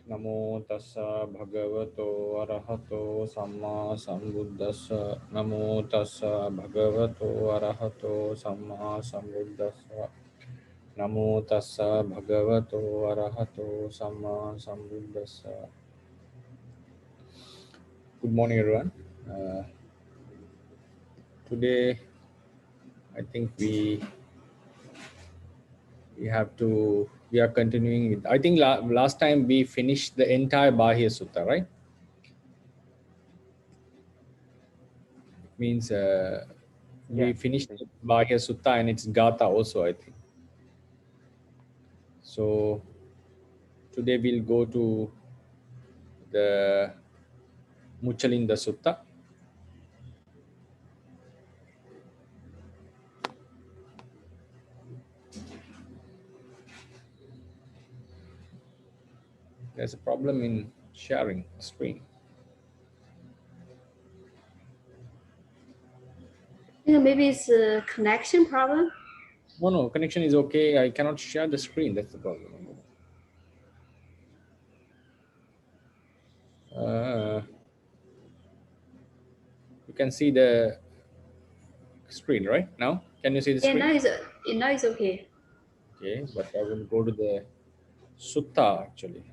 Namo tassa bhagavato arahato samma sambuddhassa. Namo tassa bhagavato arahato samma sambuddhassa. Namo tassa bhagavato arahato samma sambuddhassa. Good morning, everyone. Today, I think we are continuing with. I think last time we finished the entire Bahya Sutta, right? Means we Yeah. finished Bahya Sutta and its Gatha also, I think. So today we'll go to the Muchalinda Sutta. There's a problem in sharing screen. Maybe it's a connection problem. No, connection is okay. I cannot share the screen. That's the problem. Uh, you can see the screen right now. Can you see the Yeah, screen? now it's okay. Okay, but I will go to the Sutta actually.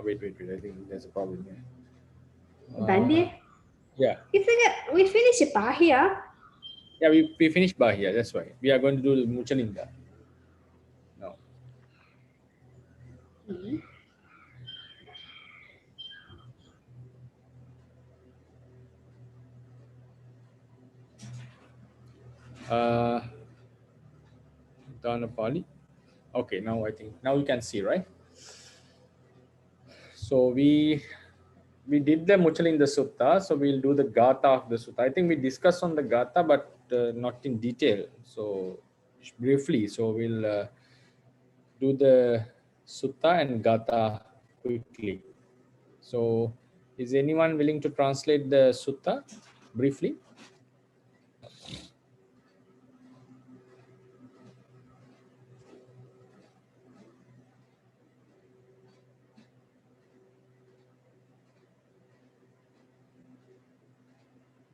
Wait. I think there's a problem here. Bandi, Yeah, we finished Bahia. yeah. We finished Bahia. That's why we are going to do Muchalinda now. Mhm. Uh, Dhanapali. Okay, now I think now you can see, right? So we did the Muchalinda Sutta, so we'll do the Gatha of the Sutta. I think we discussed on the Gatha, but not in detail. So briefly, so we'll do the Sutta and Gatha quickly. So is anyone willing to translate the Sutta briefly?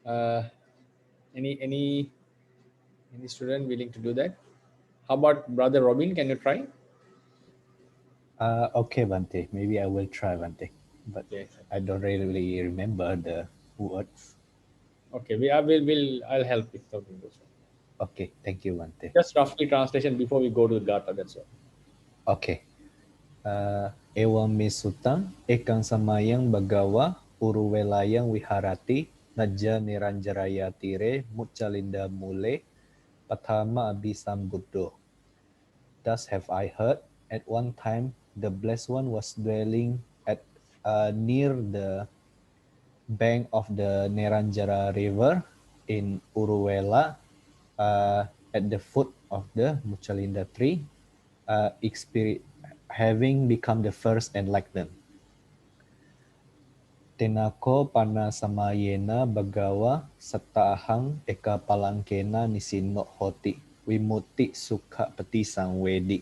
Uh, any student willing to do that? How about Brother Robin? Can you try? Okay, Bante. Maybe I will try, Bante. But Okay. I don't really remember the words. Okay. I'll help with talking this one. Okay, thank you, Bante. Just roughly translation before we go to the Gatha. That's all. Okay. Ewa misutang ekang samayang bagawa uruwelayang wiharati naja niranjaraya tire mucalinda mule patama abisam buddho. Thus have I heard, at one time the Blessed One was dwelling at near the bank of the Neranjara River in Uruwela, at the foot of the Muchalinda tree, having become the first enlightened. Tenako panasamayena bagawa satahang eka palangkena nisino hoti wimuti sukha pati sangwedi.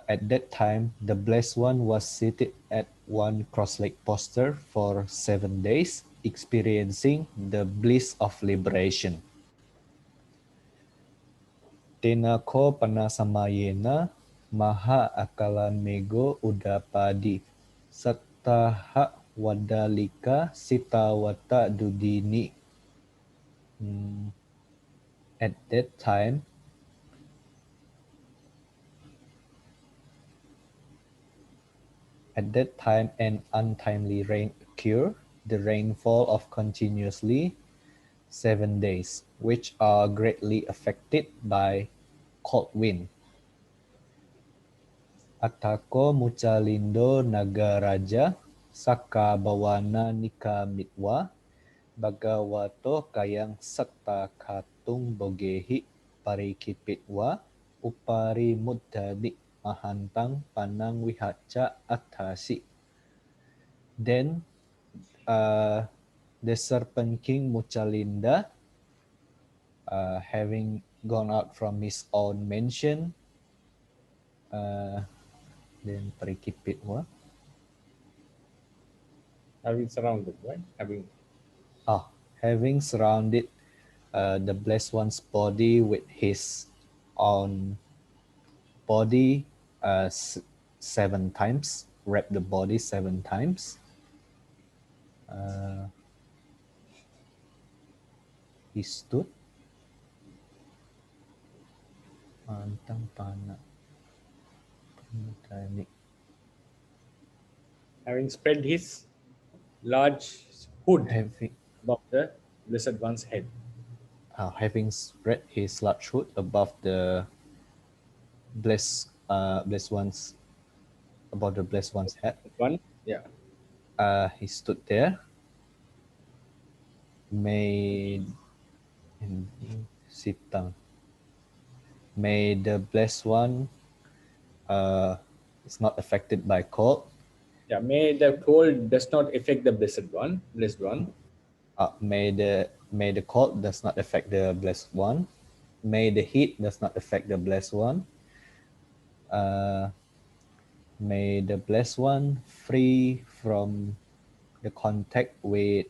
At that time, the Blessed One was seated at one cross-legged posture for 7 days, experiencing the bliss of liberation. Tenako panasamayena maha akalamego udapadi sataha wadalika sitawata dudini. At that time, an untimely rain occurred, the rainfall of continuously 7 days, which are greatly affected by cold wind. Atako Muchalindo Nagaraja Saka Bawana Nika Mitwa Bagawato Kayang Satta Katung Bogehi Parikipitwa Upari Muddadi Mahantang Panang Wihaca Atasi. Then the Serpent King Muchalinda, having gone out from his own mansion, then parikipitwa. Having surrounded, right? Having surrounded the blessed one's body with his own body 7 times, wrap the body 7 times. He stood. Antang pana. Having spread his large hood Having, above the Blessed One's head. having spread his large hood above the blessed one's above the blessed one's head. One, yeah. He stood there. May sitang. May the blessed one is not affected by cold. Yeah, may the cold does not affect the blessed one. May the cold does not affect the blessed one. May the heat does not affect the blessed one. May the blessed one free from the contact with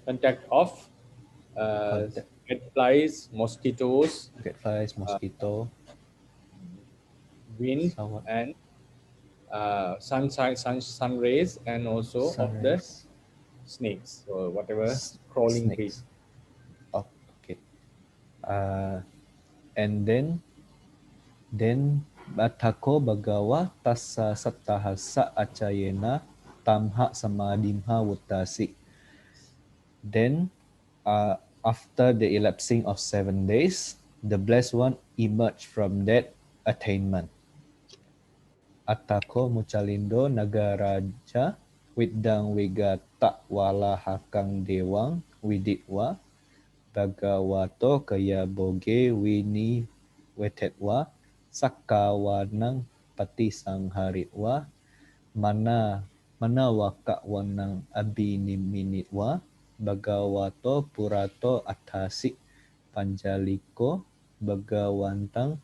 Contact of Contact. get flies, mosquitoes, get flies, mosquito, wind, somewhat and sun rays, and also of the sunrise, snakes or whatever crawling thing. snakes. Okay. And then batako bagawa tassa sattahasa acayena tamha samadimha wuttasi. Then after the elapsing of 7 days, the blessed one emerged from that attainment. Atako mucalindo nagaraja widang wigata wala hakang dewang widitwa bagawato kaya boge wini wetetwa sakawanang pati sangharitwa mana waka wanang abiniminitwa bagawato purato atasi panjaliko bagawantang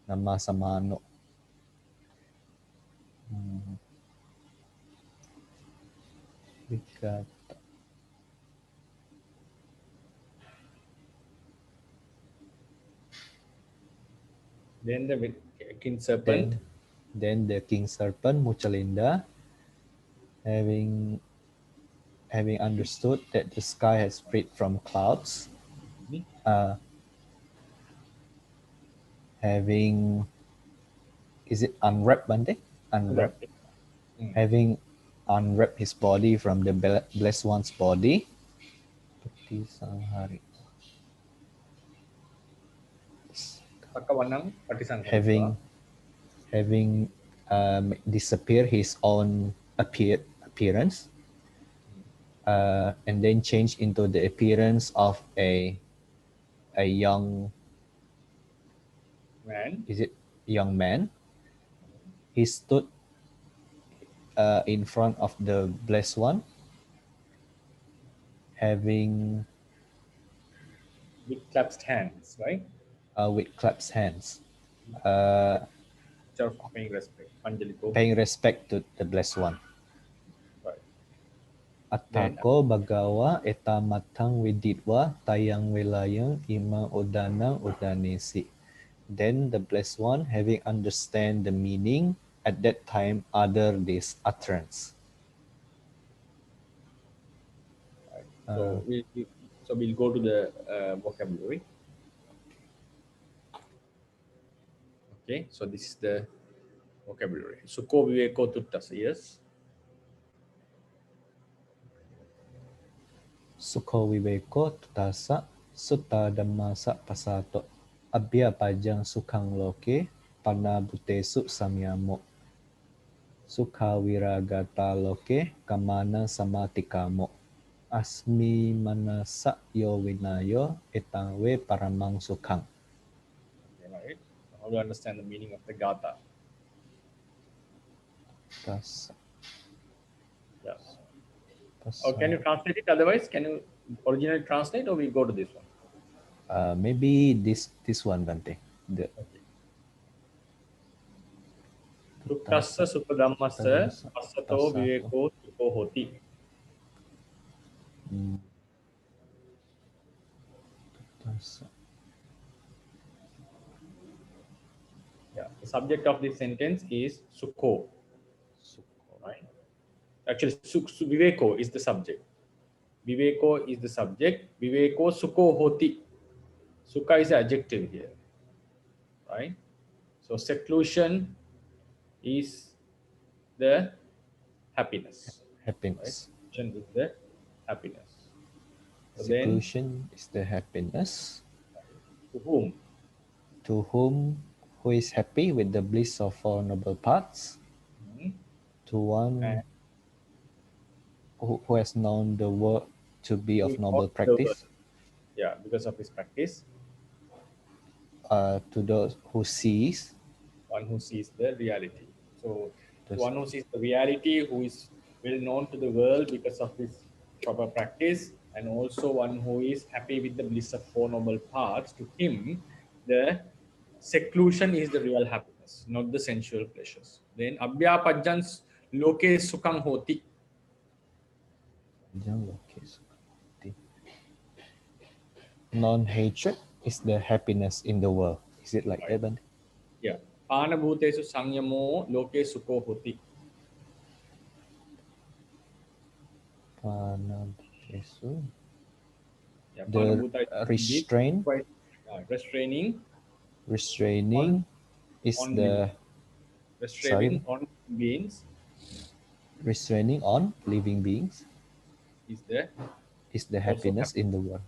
namasamano. Wigata. Then the king serpent. Then the king serpent Muchalinda, having understood that the sky has freed from clouds, having unwrapped Bante? Unwrapped. Having unwrapped his body from the blessed one's body, having disappeared his own appearance, and then changed into the appearance of a young man. Is it young man? He stood in front of the blessed one, having with clasped hands, right? With clasped hands. Paying respect. Paying respect to the blessed one. Right. Atako bagawa etamatang widitwa tayang wilayang imang udanang udanesi. Then the blessed one, having understand the meaning, at that time utter this utterance. Right. So we'll go to the vocabulary. Okay, so this is the vocabulary. Sukho viveko tuttasa, yes? Sukho viveko tuttasa sutta dhammasa pasato abhya pajang sukhang loke panabutesu samyamo sukha viragata loke kamana samatikamo asmi manasa yo vinayo etangwe paramang sukhang. Okay, right. How do you understand the meaning of the Gatha? Tasa. Yes. Or can you translate it? Otherwise, can you originally translate, or we go to this one? Maybe this one, Bante. The Tuttassa sutta dhammassa passato viveko sukho hoti. Yeah, the subject of this sentence is sukho, right? Actually, viveko is the subject. Viveko is the subject. Viveko sukho hoti. Sukha is the adjective here, right? So seclusion is the happiness. happiness. Seclusion is the happiness. So then, Seclusion is the happiness. to whom? To whom who is happy with the bliss of Four Noble Paths. To one And who has known the world to be who of is noble of the world. practice. Yeah, because of his practice. To those who sees. One who sees the reality. So Those- one who sees the reality, who is well known to the world because of his proper practice, and also one who is happy with the bliss of Four Noble Paths. To him, the seclusion is the real happiness, not the sensual pleasures. Then abhyapajjans loke sukham hoti. Non-hatred is the happiness in the world. Is it like that, Bante? Yeah. Panabhutesu sanyamo loke sukho hoti. Panabhutesu. Yeah, The panabhuta is restraint. quite, restraining is on the restraining on beings restraining on living beings is the happiness in the world.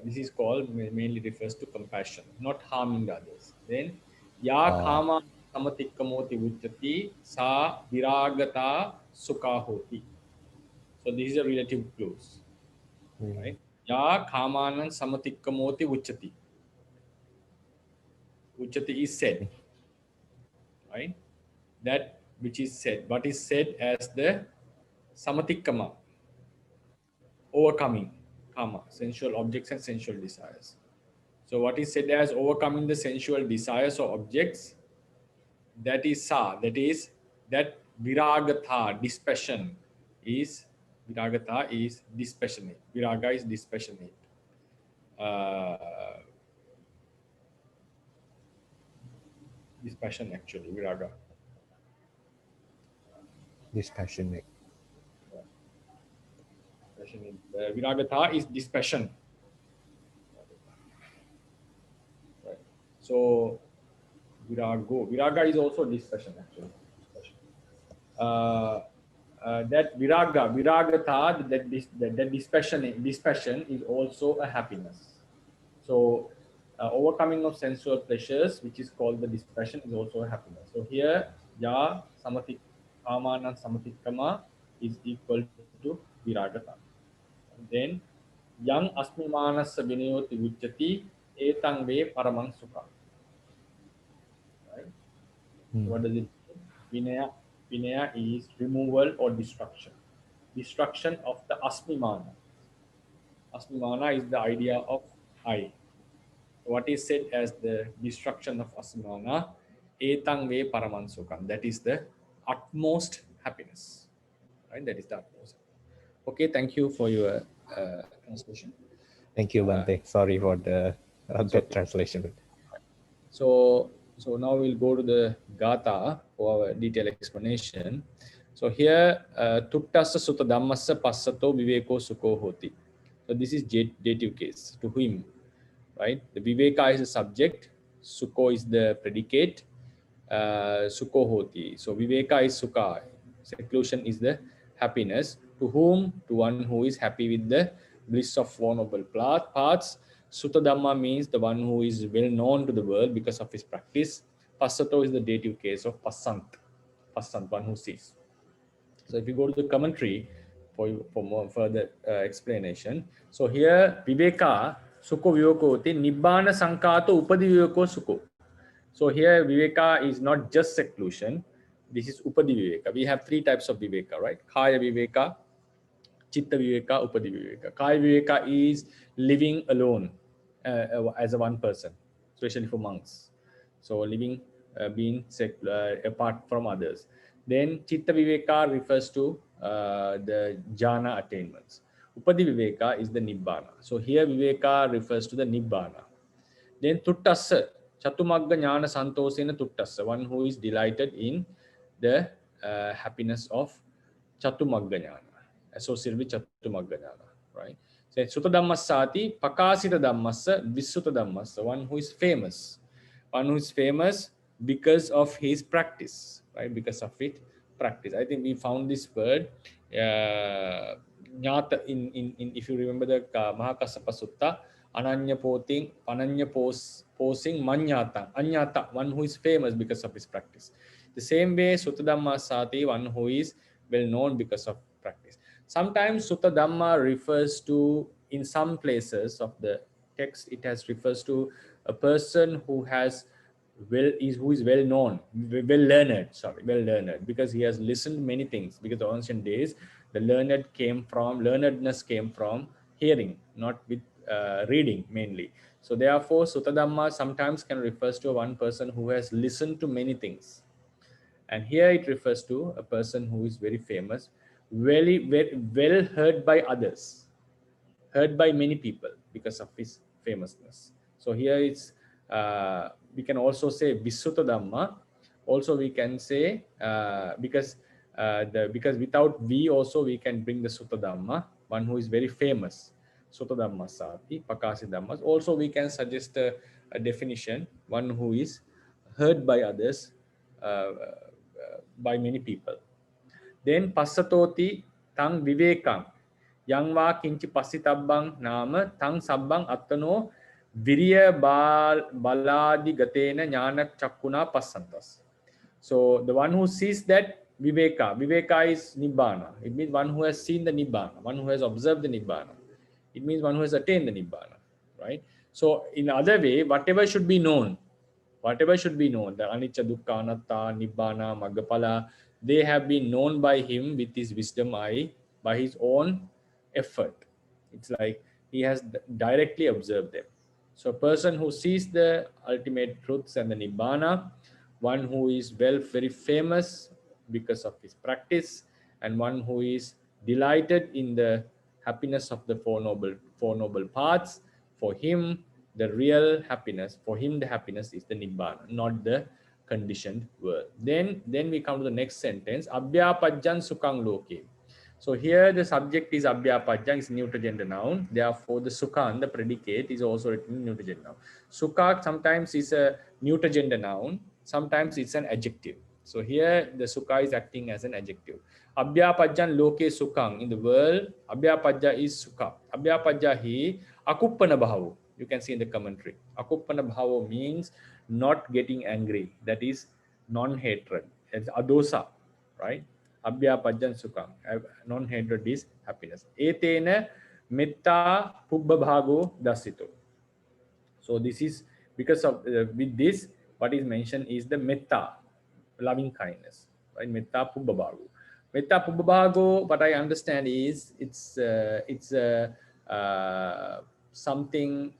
this is called mainly refers to compassion, not harming others. Then ya kama samatikkamoti uchati sa viragata sukha hoti. So this is a relative clause, right? Ya kamanan samatikkamoti uchati. Uchati is said, right? That which is said. What is said as the samatikkama, overcoming kama, sensual objects and sensual desires. So what is said as overcoming the sensual desires or objects, that is sa, that is that viragatha, dispassion is, viragatha is dispassionate. Viraga is dispassionate. Dispassion actually, viraga. Dispassionate. Viragatha is dispassion. Right. So viraga is also dispassion actually. That viragatha, that dispassion is also a happiness. So overcoming of sensual pleasures, which is called the dispassion, is also a happiness. So here ya samatik kamana samatikkama is equal to viragata. And then yang asmimanassa vinayoti vujjati etang ve paramang sukha. Right? So what does it mean? Vinaya is removal or destruction. Destruction of the asmimana. Asmimana is the idea of I. What is said as the destruction of asmimana, etang ve paramansukam. That is the utmost happiness. Right? That is the utmost. Okay, thank you for your translation. Thank you, Bante. Sorry for the bad translation. So now we'll go to the Gatha for our detailed explanation. So here, tuttassa sutta dhammassa passato viveko sukho hoti. So this is dative case, to whom, right? The viveka is the subject, sukho is the predicate, sukho hoti. So viveka is sukha, seclusion is the happiness. To whom? To one who is happy with the bliss of Four Noble Paths. Sutta Dhamma means the one who is well known to the world because of his practice. Passato is the dative case of passant, one who sees. So if you go to the commentary for more further explanation. So here viveka sukho vivekoti nibbana sankato upadi viveko sukho. So here viveka is not just seclusion. This is upadi viveka. We have three types of viveka, right? Kaya viveka, chitta viveka, upadi viveka. Kaya viveka is living alone as a one person, especially for monks. So living being apart from others. Then Chitta Viveka refers to the jhana attainments. Upadi Viveka is the Nibbana. So here Viveka refers to the Nibbana. Then Tuttassa, Chatumagga Jnana Santosena Tuttassa, one who is delighted in the happiness of Chatumagga Jnana, associated with Chatumagga Jnana, right? So Sutta Dhammasati, Pakasita Dhammassa, Visuta Dhammassa, one who is famous. One who is famous because of his practice, right? Because of it practice. I think we found this word Jnata in if you remember the Mahakassapa Sutta, Ananya posing Manyata, Anyata, one who is famous because of his practice. The same way, Sutta Dhamma Sati, one who is well known because of practice. Sometimes Sutta Dhamma refers to, in some places of the text, it has refers to a person who has who is well known, well learned, because he has listened many things. Because the ancient days, the learnedness came from hearing, not with reading mainly. So therefore, Sutta Dhamma sometimes can refers to one person who has listened to many things, and here it refers to a person who is very famous, well heard by others, heard by many people because of his famousness. So here it's we can also say Visuta Dhamma. Also we can say because without V also we can bring the Sutta Dhamma, one who is very famous. Sutta Dhamma Sati, Pakasi Dhammas. Also we can suggest a definition, one who is heard by others, by many people. Then Passatoti Tang Vivekang. Yangva kinchi passitabbang nama tang sabbang attano virya baladi gatena jnana chakkuna passantas. So the one who sees that Viveka is Nibbana. It means one who has seen the Nibbana, one who has observed the Nibbana. It means one who has attained the Nibbana, right? So in other way, whatever should be known, the Anicca, Dukkha, Anatta, Nibbana, Maggapala, they have been known by him with his wisdom eye, by his own effort. It's like he has directly observed them. So a person who sees the ultimate truths and the Nibbana, one who is very famous because of his practice, and one who is delighted in the happiness of the Four Noble Paths, for him, the real happiness, for him the happiness is the Nibbana, not the conditioned world. Then we come to the next sentence, Abhyapajjan Sukhang Loke. So here the subject is Abhyapajjan, is neuter gender noun. Therefore the Sukhan, the predicate, is also written in neuter gender noun. Sukha sometimes is a neuter gender noun, sometimes it's an adjective. So here the Sukha is acting as an adjective. Abhyapajjan Loke Sukhang. In the world, Abhyapajja is Sukha. Abhyapajja hi Akuppana Bhavo. You can see in the commentary. Akuppana Bhavo means not getting angry. That is non-hatred. It's adosa, right? Abhyapajjan Sukham. Non-hatred is happiness. Etena metta pubba bhago dasito. So this is because of with this, what is mentioned is the metta, loving kindness, right? Metta pubba bhago. Metta pubba bhago, what I understand is it's something.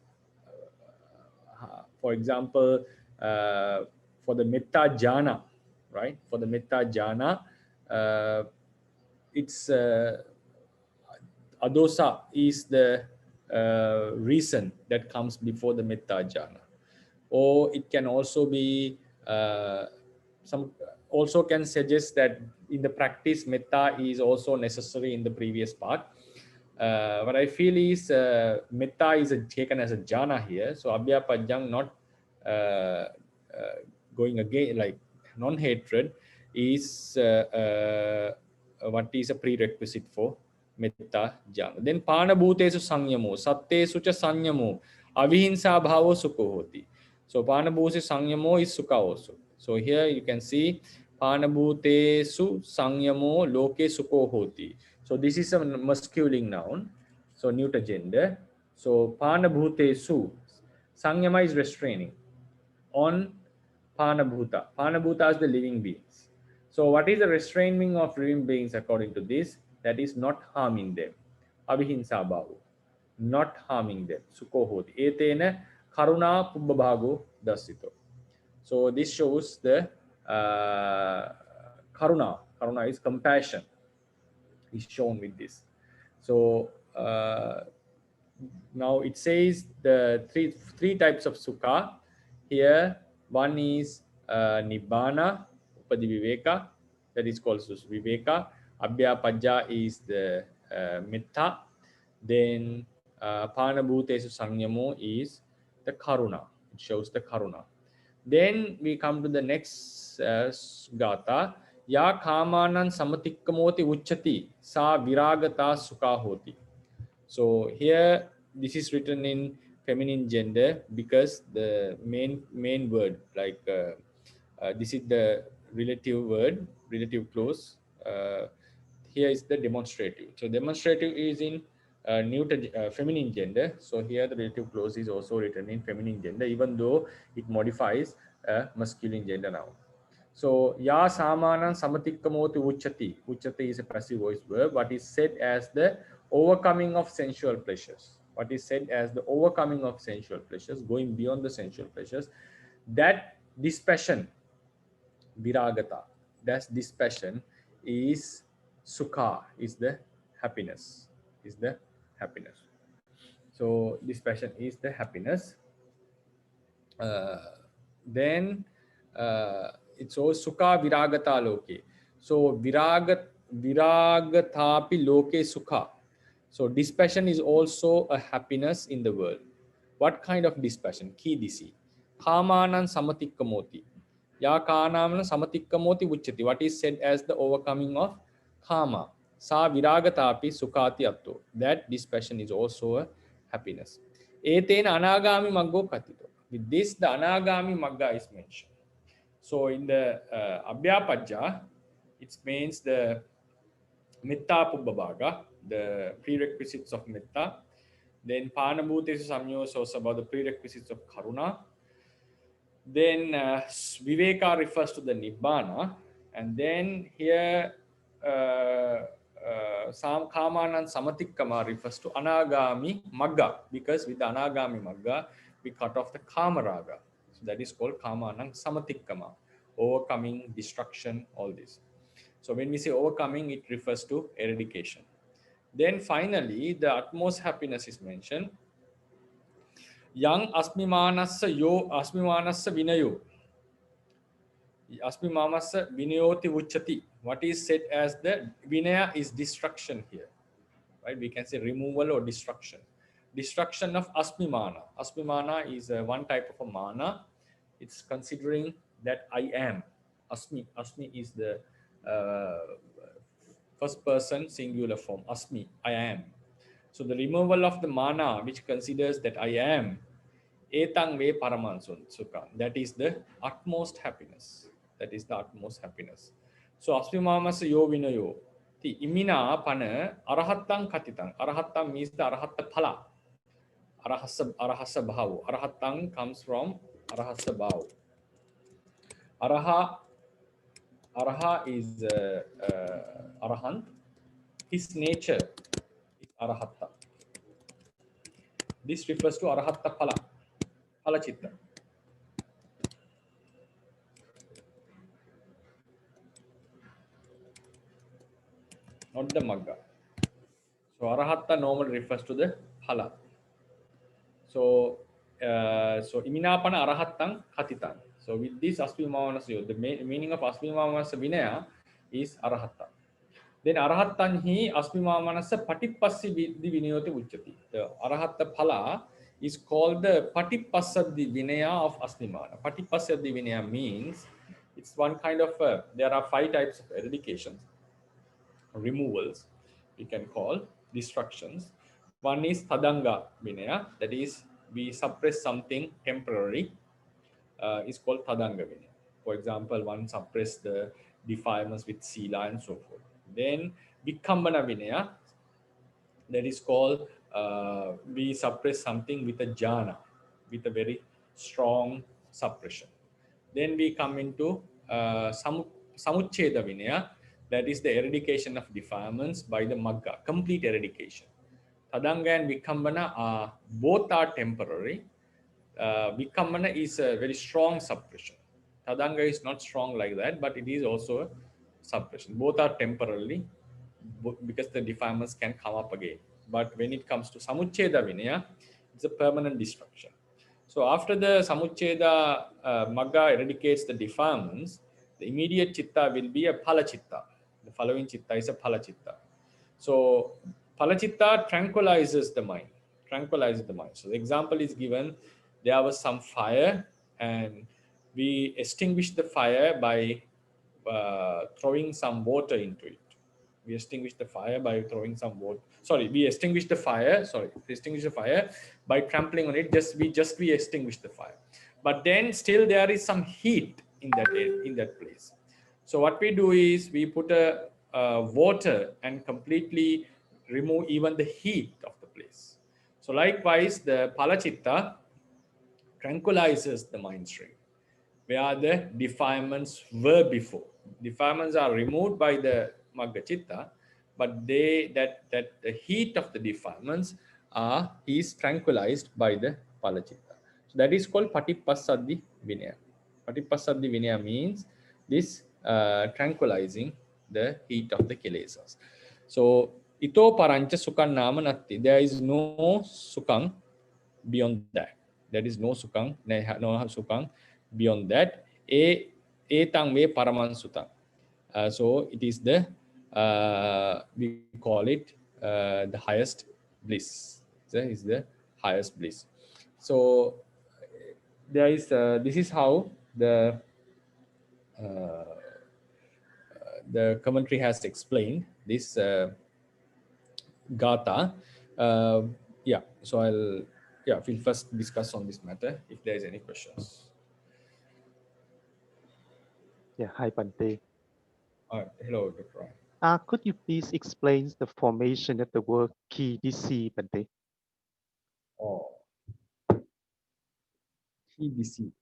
For example, for the metta jhana, right? For the metta jhana, it's adosa is the reason that comes before the metta jhana, or it can also be also can suggest that in the practice metta is also necessary in the previous part. What I feel is metta is taken as a jhana here, so abhyapajjang, not going again, like non-hatred is what is a prerequisite for metta jhana. Then pana bhutesu sanyamo, sattesu cha sanyamo, avihinsa bhavo sukho hoti. So pana bhutesu sanyamo is sukha also. So here you can see pana bhutesu sanyamo loke sukho hoti. So this is a masculine noun, so neuter gender. So pana bhutesu, sanyama is restraining on Panabhuta. Panabhuta is the living beings. So what is the restraining of living beings according to this? That is not harming them. Avihinsa bhava. not harming them. Sukho hoti. Etena karuna pubbabhago dasito. So this shows the karuna. Karuna is compassion, is shown with this. So now it says the three types of sukha here. One is nibbana, upadiviveka, that is called viveka. Abhyapajja is the mitta. Then panabhutesu sanyamo is the karuna. It shows the karuna. Then we come to the next gata. Ya kamanan samatikkamoti uchati sa viragata sukha hoti. So here this is written in feminine gender because the main word, like this is the relative word, relative clause. Here is the demonstrative. So demonstrative is in neuter feminine gender. So here the relative clause is also written in feminine gender, even though it modifies masculine gender now. So ya samanan samatikkamoti uchati. Uchati is a passive voice verb. What is said as the overcoming of sensual pleasures. What is said as the overcoming of sensual pleasures, going beyond the sensual pleasures. That dispassion, viragata, that dispassion is sukha, is the happiness, is the happiness. So dispassion is the happiness. Then it's also sukha viragata loke. So viragatapi loke sukha. So dispassion is also a happiness in the world. What kind of dispassion? Kidisi. Kamanan samatikkamoti. Ya kanaman samatikkamoti uchati. What is said as the overcoming of kama. Sa viragatapi sukhati atto. That dispassion is also a happiness. Etena anagami maggo katito. With this, the anagami magga is mentioned. So in the abhyapajja, it means the mitta pubbabhaga, the prerequisites of mitta. Then panabhutesu samyo shows about the prerequisites of karuna. Then viveka refers to the nibbana. And then here kamanan samatikkama refers to anagami magga, because with the anagami magga we cut off the kamaraga. So that is called kamanan samatikkama, overcoming, destruction, all this. So when we say overcoming, it refers to eradication. Then finally, the utmost happiness is mentioned. Yang asmimanassa yo asmimanassa vinayo. Asmimanassa vinayoti uchati. What is said as the vinaya is destruction here. Right? We can say removal or destruction. Destruction of asmimana. Asmimana is one type of a mana. It's considering that I am. Asmi. Asmi is the first person singular form. Asmi, I am. So the removal of the mana, which considers that I am, etang ve paramansun sukha. That is the utmost happiness. That is the utmost happiness. So asmimamasa yo vinayo. The imina pana arahatang katitang. Arahatang means the arahatta phala. Arahasa bhav. Arahatang comes from arahasa bhav. Araha is arahant. His nature is arahatta. This refers to arahatta phala. Phala chitta. Not the magga. So arahatta normally refers to the phala. So iminapana arahattang katitang. So with this asmimanasa, the meaning of asmimanasa vinaya is arahatta. Then arahattan hi asmimanasa patippassi vinayoti uchati. The arahatta phala is called the patippassaddi vinaya of asmimana. Patippassaddi vinaya means it's one kind of there are 5 types of eradications, removals we can call, destructions. One is tadanga vinaya, that is we suppress something temporary, is called tadanga vinaya. For example, one suppress the defilements with sila and so forth. Then vikambana vinaya, that is called we suppress something with a jhana, with a very strong suppression. Then we come into samuchcheda vinaya, that is the eradication of defilements by the magga, complete eradication. Tadanga and Vikambana are both are temporary. Vikambana is a very strong suppression. Tadanga is not strong like that, but it is also a suppression. Both are temporarily because the defilements can come up again. But when it comes to Samucheda Vinaya, it's a permanent destruction. So after the Samucheda Magga eradicates the defilements, the immediate chitta will be a Phala chitta. The following chitta is a Phala chitta. So Phala chitta tranquilizes the mind. Tranquilizes the mind. So the example is given, there was some fire and we extinguished the fire by throwing some water into it. We extinguished the fire by throwing some water. Sorry, we extinguished the fire. Sorry, we extinguished the fire by trampling on it. We extinguished the fire. But then still there is some heat in that place. So what we do is we put a water and completely remove even the heat of the place. So likewise, the Palachitta tranquilizes the mind stream where the defilements were before. Defilements are removed by the Magga Chitta, but that the heat of the defilements is tranquilized by the Palachitta. So that is called Patipassaddhi Vinaya. Patipassaddhi Vinaya means this tranquilizing the heat of the kilesas. So ito parancha sukang nama natti. There is no sukang beyond that. There is no sukang, no sukang beyond that. Etang me paraman sutang. So it is the we call it the highest bliss. That is the highest bliss. So there is this is how the commentary has explained this Gatha. Yeah, so we'll first discuss on this matter if there is any questions. Yeah, hi Bante. Hello, Dr. Roy. Could you please explain the formation of the word KDC, Bante? Oh, TBC.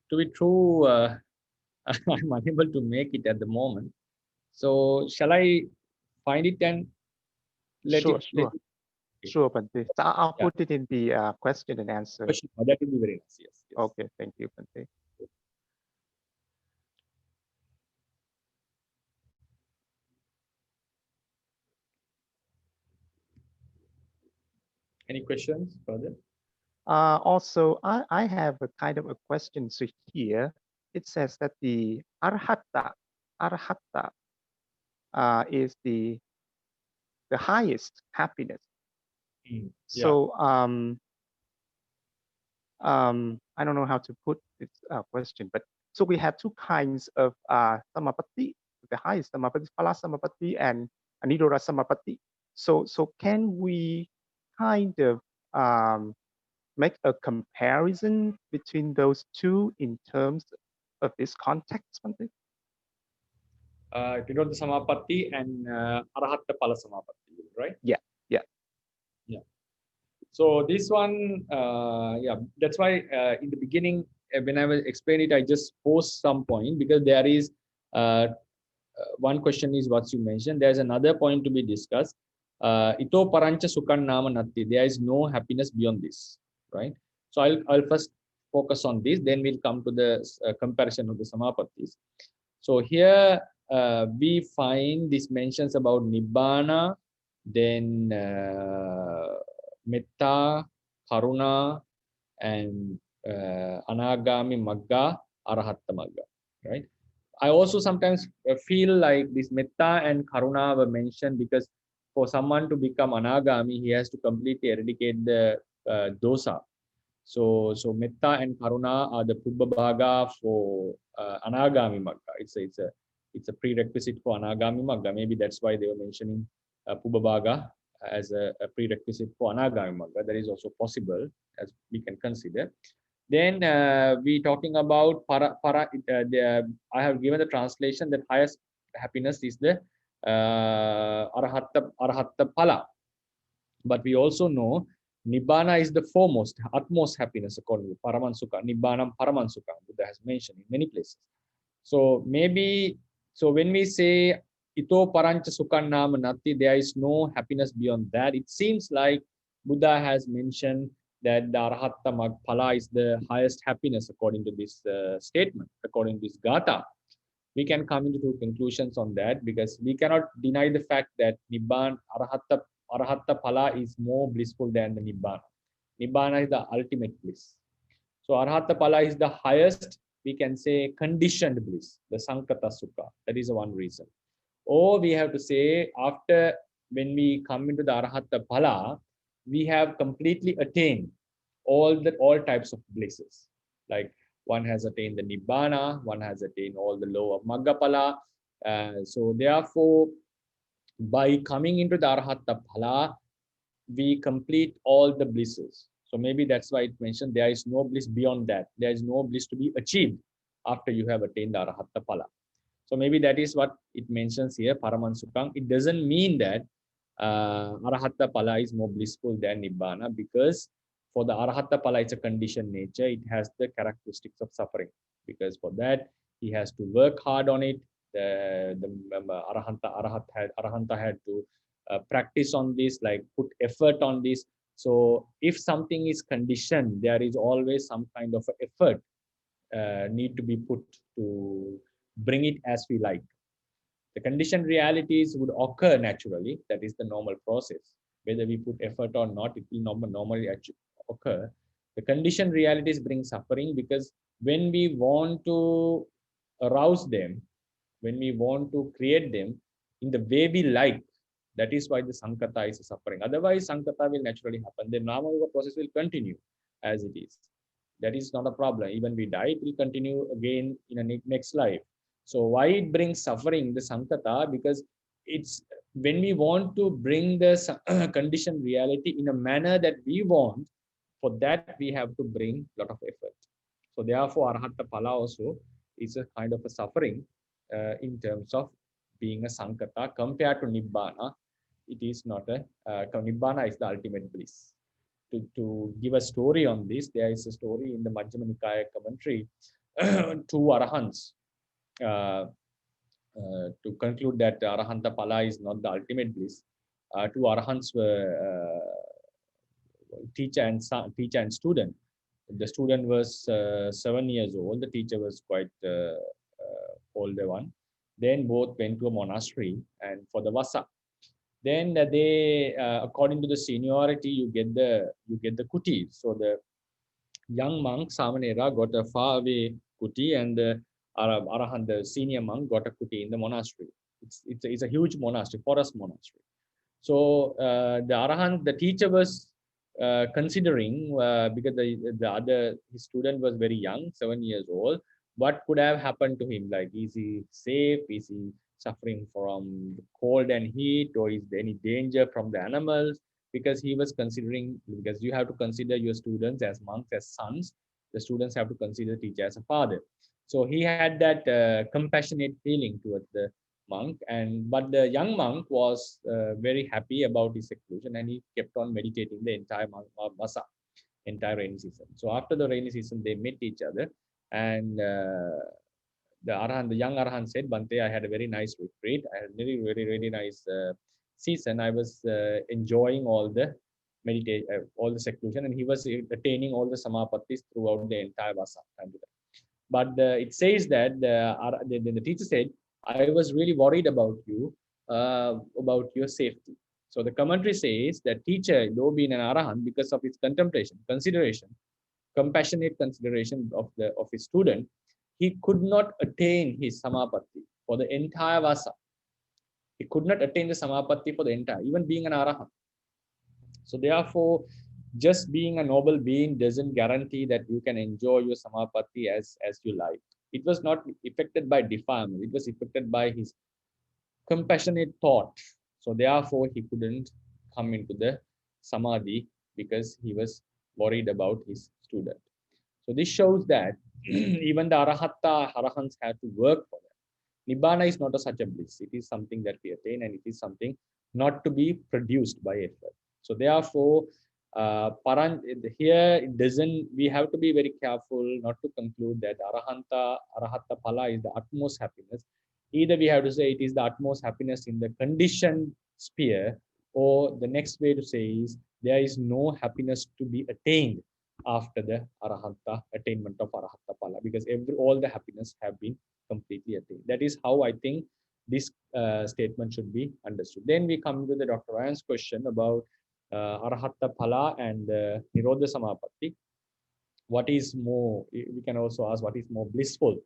To be true, I'm unable to make it at the moment. So shall I find it and let Sure, it? sure. Sure, Bante. So I'll Yeah. put it in the question and answer. That will be very nice. Yes. Okay, thank you, Bante. Any questions further? Also, I have a kind of a question. So here it says that the arhata is the highest happiness. Yeah. So I don't know how to put this question, but so we have two kinds of samapatti, the highest samapatti, phala samapatti and anidora samapatti. So can we kind of make a comparison between those two in terms of this context, Bante? Nirodha Samapatti and Arahatta Phala Samapatti, right? Yeah. So this one, that's why in the beginning, when I was explaining it, I just posed some point because there is one question is what you mentioned. There's another point to be discussed. Ito parancha sukan nama natti. There is no happiness beyond this, right? So I'll first focus on this. Then we'll come to the comparison of the samapattis. So here we find these mentions about nibbana, then metta, karuna, and anagami magga, arahatta magga, right? I also sometimes feel like this metta and karuna were mentioned because for someone to become anagami, he has to completely eradicate the dosa. So metta and karuna are the pubbabhaga for anagami magga. It's a prerequisite for anagami magga. Maybe that's why they were mentioning pubbabhaga as a prerequisite for anagami magga. That is also possible as we can consider. Then we talking about I have given the translation that highest happiness is the arahatta phala. But we also know Nibbana is the foremost, utmost happiness according to Paraman Sukha. Nibbanam Paraman Sukha, Buddha has mentioned in many places. So maybe, so when we say Ito Parancha Sukhanam Nati, there is no happiness beyond that. It seems like Buddha has mentioned that the Arhatta Magphala is the highest happiness according to this statement, according to this Gatha. We can come into two conclusions on that because we cannot deny the fact that Nibbana, Arhatta Phala is more blissful than the Nibbana. Nibbana is the ultimate bliss. So Arhatta Phala is the highest, we can say, conditioned bliss, the Sankata Sukha. That is one reason. Or we have to say, after when we come into the Arhatta Phala, we have completely attained all types of blisses. Like one has attained the Nibbana, one has attained all the law of Maggaphala. So therefore, by coming into the Arhatta Phala, we complete all the blisses. So maybe that's why it mentioned there is no bliss beyond that. There is no bliss to be achieved after you have attained the Arhatta Phala. So maybe that is what it mentions here, Paraman Sukham. It doesn't mean that Arhatta Phala is more blissful than Nibbana, because for the Arhatta Phala, it's a conditioned nature. It has the characteristics of suffering. Because for that, he has to work hard on it. The Arahanta had to practice on this, like put effort on this. So if something is conditioned, there is always some kind of effort need to be put to bring it as we like. The conditioned realities would occur naturally. That is the normal process. Whether we put effort or not, it will normally occur. The conditioned realities bring suffering because when we want to arouse them, when we want to create them in the way we like, that is why the Sankata is suffering. Otherwise, Sankata will naturally happen. The Namarupa process will continue as it is. That is not a problem. Even we die, it will continue again in a next life. So why it brings suffering, the Sankata? Because it's when we want to bring the conditioned reality in a manner that we want, for that we have to bring a lot of effort. So therefore, Arhatta Phala also is a kind of a suffering in terms of being a Sankata compared to Nibbana. It is not a, Nibbana is the ultimate bliss. To give a story on this, there is a story in the Majjhima Nikaya commentary, two Arahants, to conclude that Arahanta Phala is not the ultimate bliss. Two Arahants were teacher and student. The student was 7 years old. The teacher was quite older one. Then both went to a monastery and for the Vasa. Then they, according to the seniority, you get the kuti. So the young monk Samanera got a far away kuti, and the Arahant, the senior monk, got a kuti in the monastery. It's a huge monastery, forest monastery. So the Arahant, the teacher was considering, because his student was very young, 7 years old, what could have happened to him? Like, is he safe? Is he suffering from cold and heat, or is there any danger from the animals? Because he was considering, because you have to consider your students as monks, as sons. The students have to consider the teacher as a father. So he had that compassionate feeling towards the monk, but the young monk was very happy about his seclusion, and he kept on meditating the entire Vasa, entire rainy season. So after the rainy season, they met each other, and the young Arahant said, Bante, I had a very nice retreat. I had a very nice season. I was enjoying all the meditation, all the seclusion, and he was attaining all the samapattis throughout the entire Vasa. But it says that the teacher said, I was really worried about you, about your safety. So the commentary says that teacher, though being an Arahant, because of his consideration, compassionate consideration of his student, he could not attain his samapatti for the entire Vasa. He could not attain the samapatti for the entire, even being an Arahant. So therefore, just being a noble being doesn't guarantee that you can enjoy your samapatti as you like. It was not affected by defilement. It was affected by his compassionate thought. So therefore, he couldn't come into the samadhi because he was worried about his student. So this shows that even the arahants have to work for that. Nibbana is not such a bliss. It is something that we attain, and it is something not to be produced by effort. So therefore, Here it doesn't, we have to be very careful not to conclude that Arahatta Phala is the utmost happiness. Either we have to say it is the utmost happiness in the conditioned sphere, or the next way to say is there is no happiness to be attained after the Arahanta, attainment of Arahatta Phala, because all the happiness have been completely attained. That is how I think this statement should be understood. Then we come to the Dr. Ryan's question about Arahatta Phala and Nirodha Samapatti. What is more, we can also ask what is more blissful.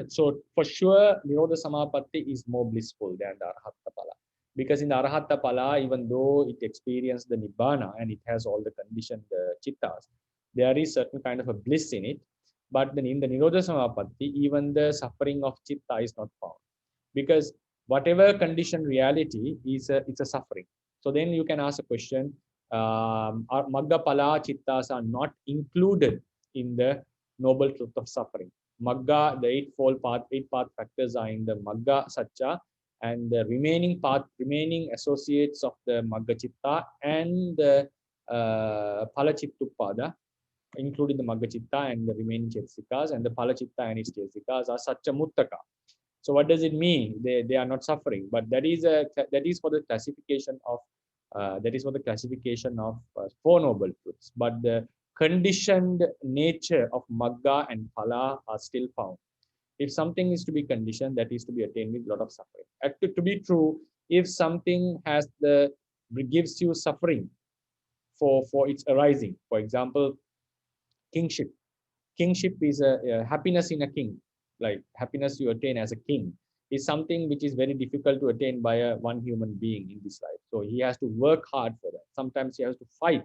So for sure, Nirodha Samapatti is more blissful than the Arahatta Phala. Because in the Arahatta Phala, even though it experienced the Nibbana and it has all the conditioned chittas, there is certain kind of a bliss in it. But then in the Nirodha Samapatti, even the suffering of chitta is not found. Because whatever conditioned reality is it's a suffering. So then you can ask a question, Magga Phala chittas are not included in the noble truth of suffering. Magga, the eightfold path, 8 path factors are in the Magga Satcha, and the remaining associates of the Magga Chitta and the Phala Chittupada, including the Magga Chitta and the remaining Chetsikas, and the Phala Chitta and its Chetsikas are Satcha Muttaka. So what does it mean? They are not suffering, but that is for the classification of Four Noble Truths. But the conditioned nature of Magga and Phala are still found. If something is to be conditioned, that is to be attained with a lot of suffering. To be true, if something gives you suffering for its arising, for example, kingship. Kingship is a happiness in a king. Like happiness you attain as a king is something which is very difficult to attain by one human being in this life. So he has to work hard for that. Sometimes he has to fight,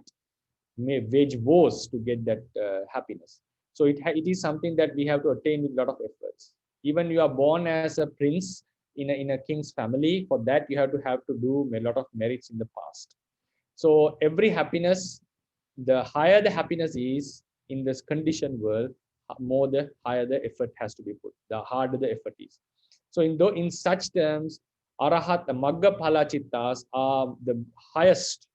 may wage wars to get that happiness. So it is something that we have to attain with a lot of efforts. Even you are born as a prince in a king's family, for that you have to do a lot of merits in the past. So every happiness, the higher the happiness is in this conditioned world, the higher the effort has to be put, the harder the effort is. So in such terms, Arahat, the Magga Phala Chittas are the highest,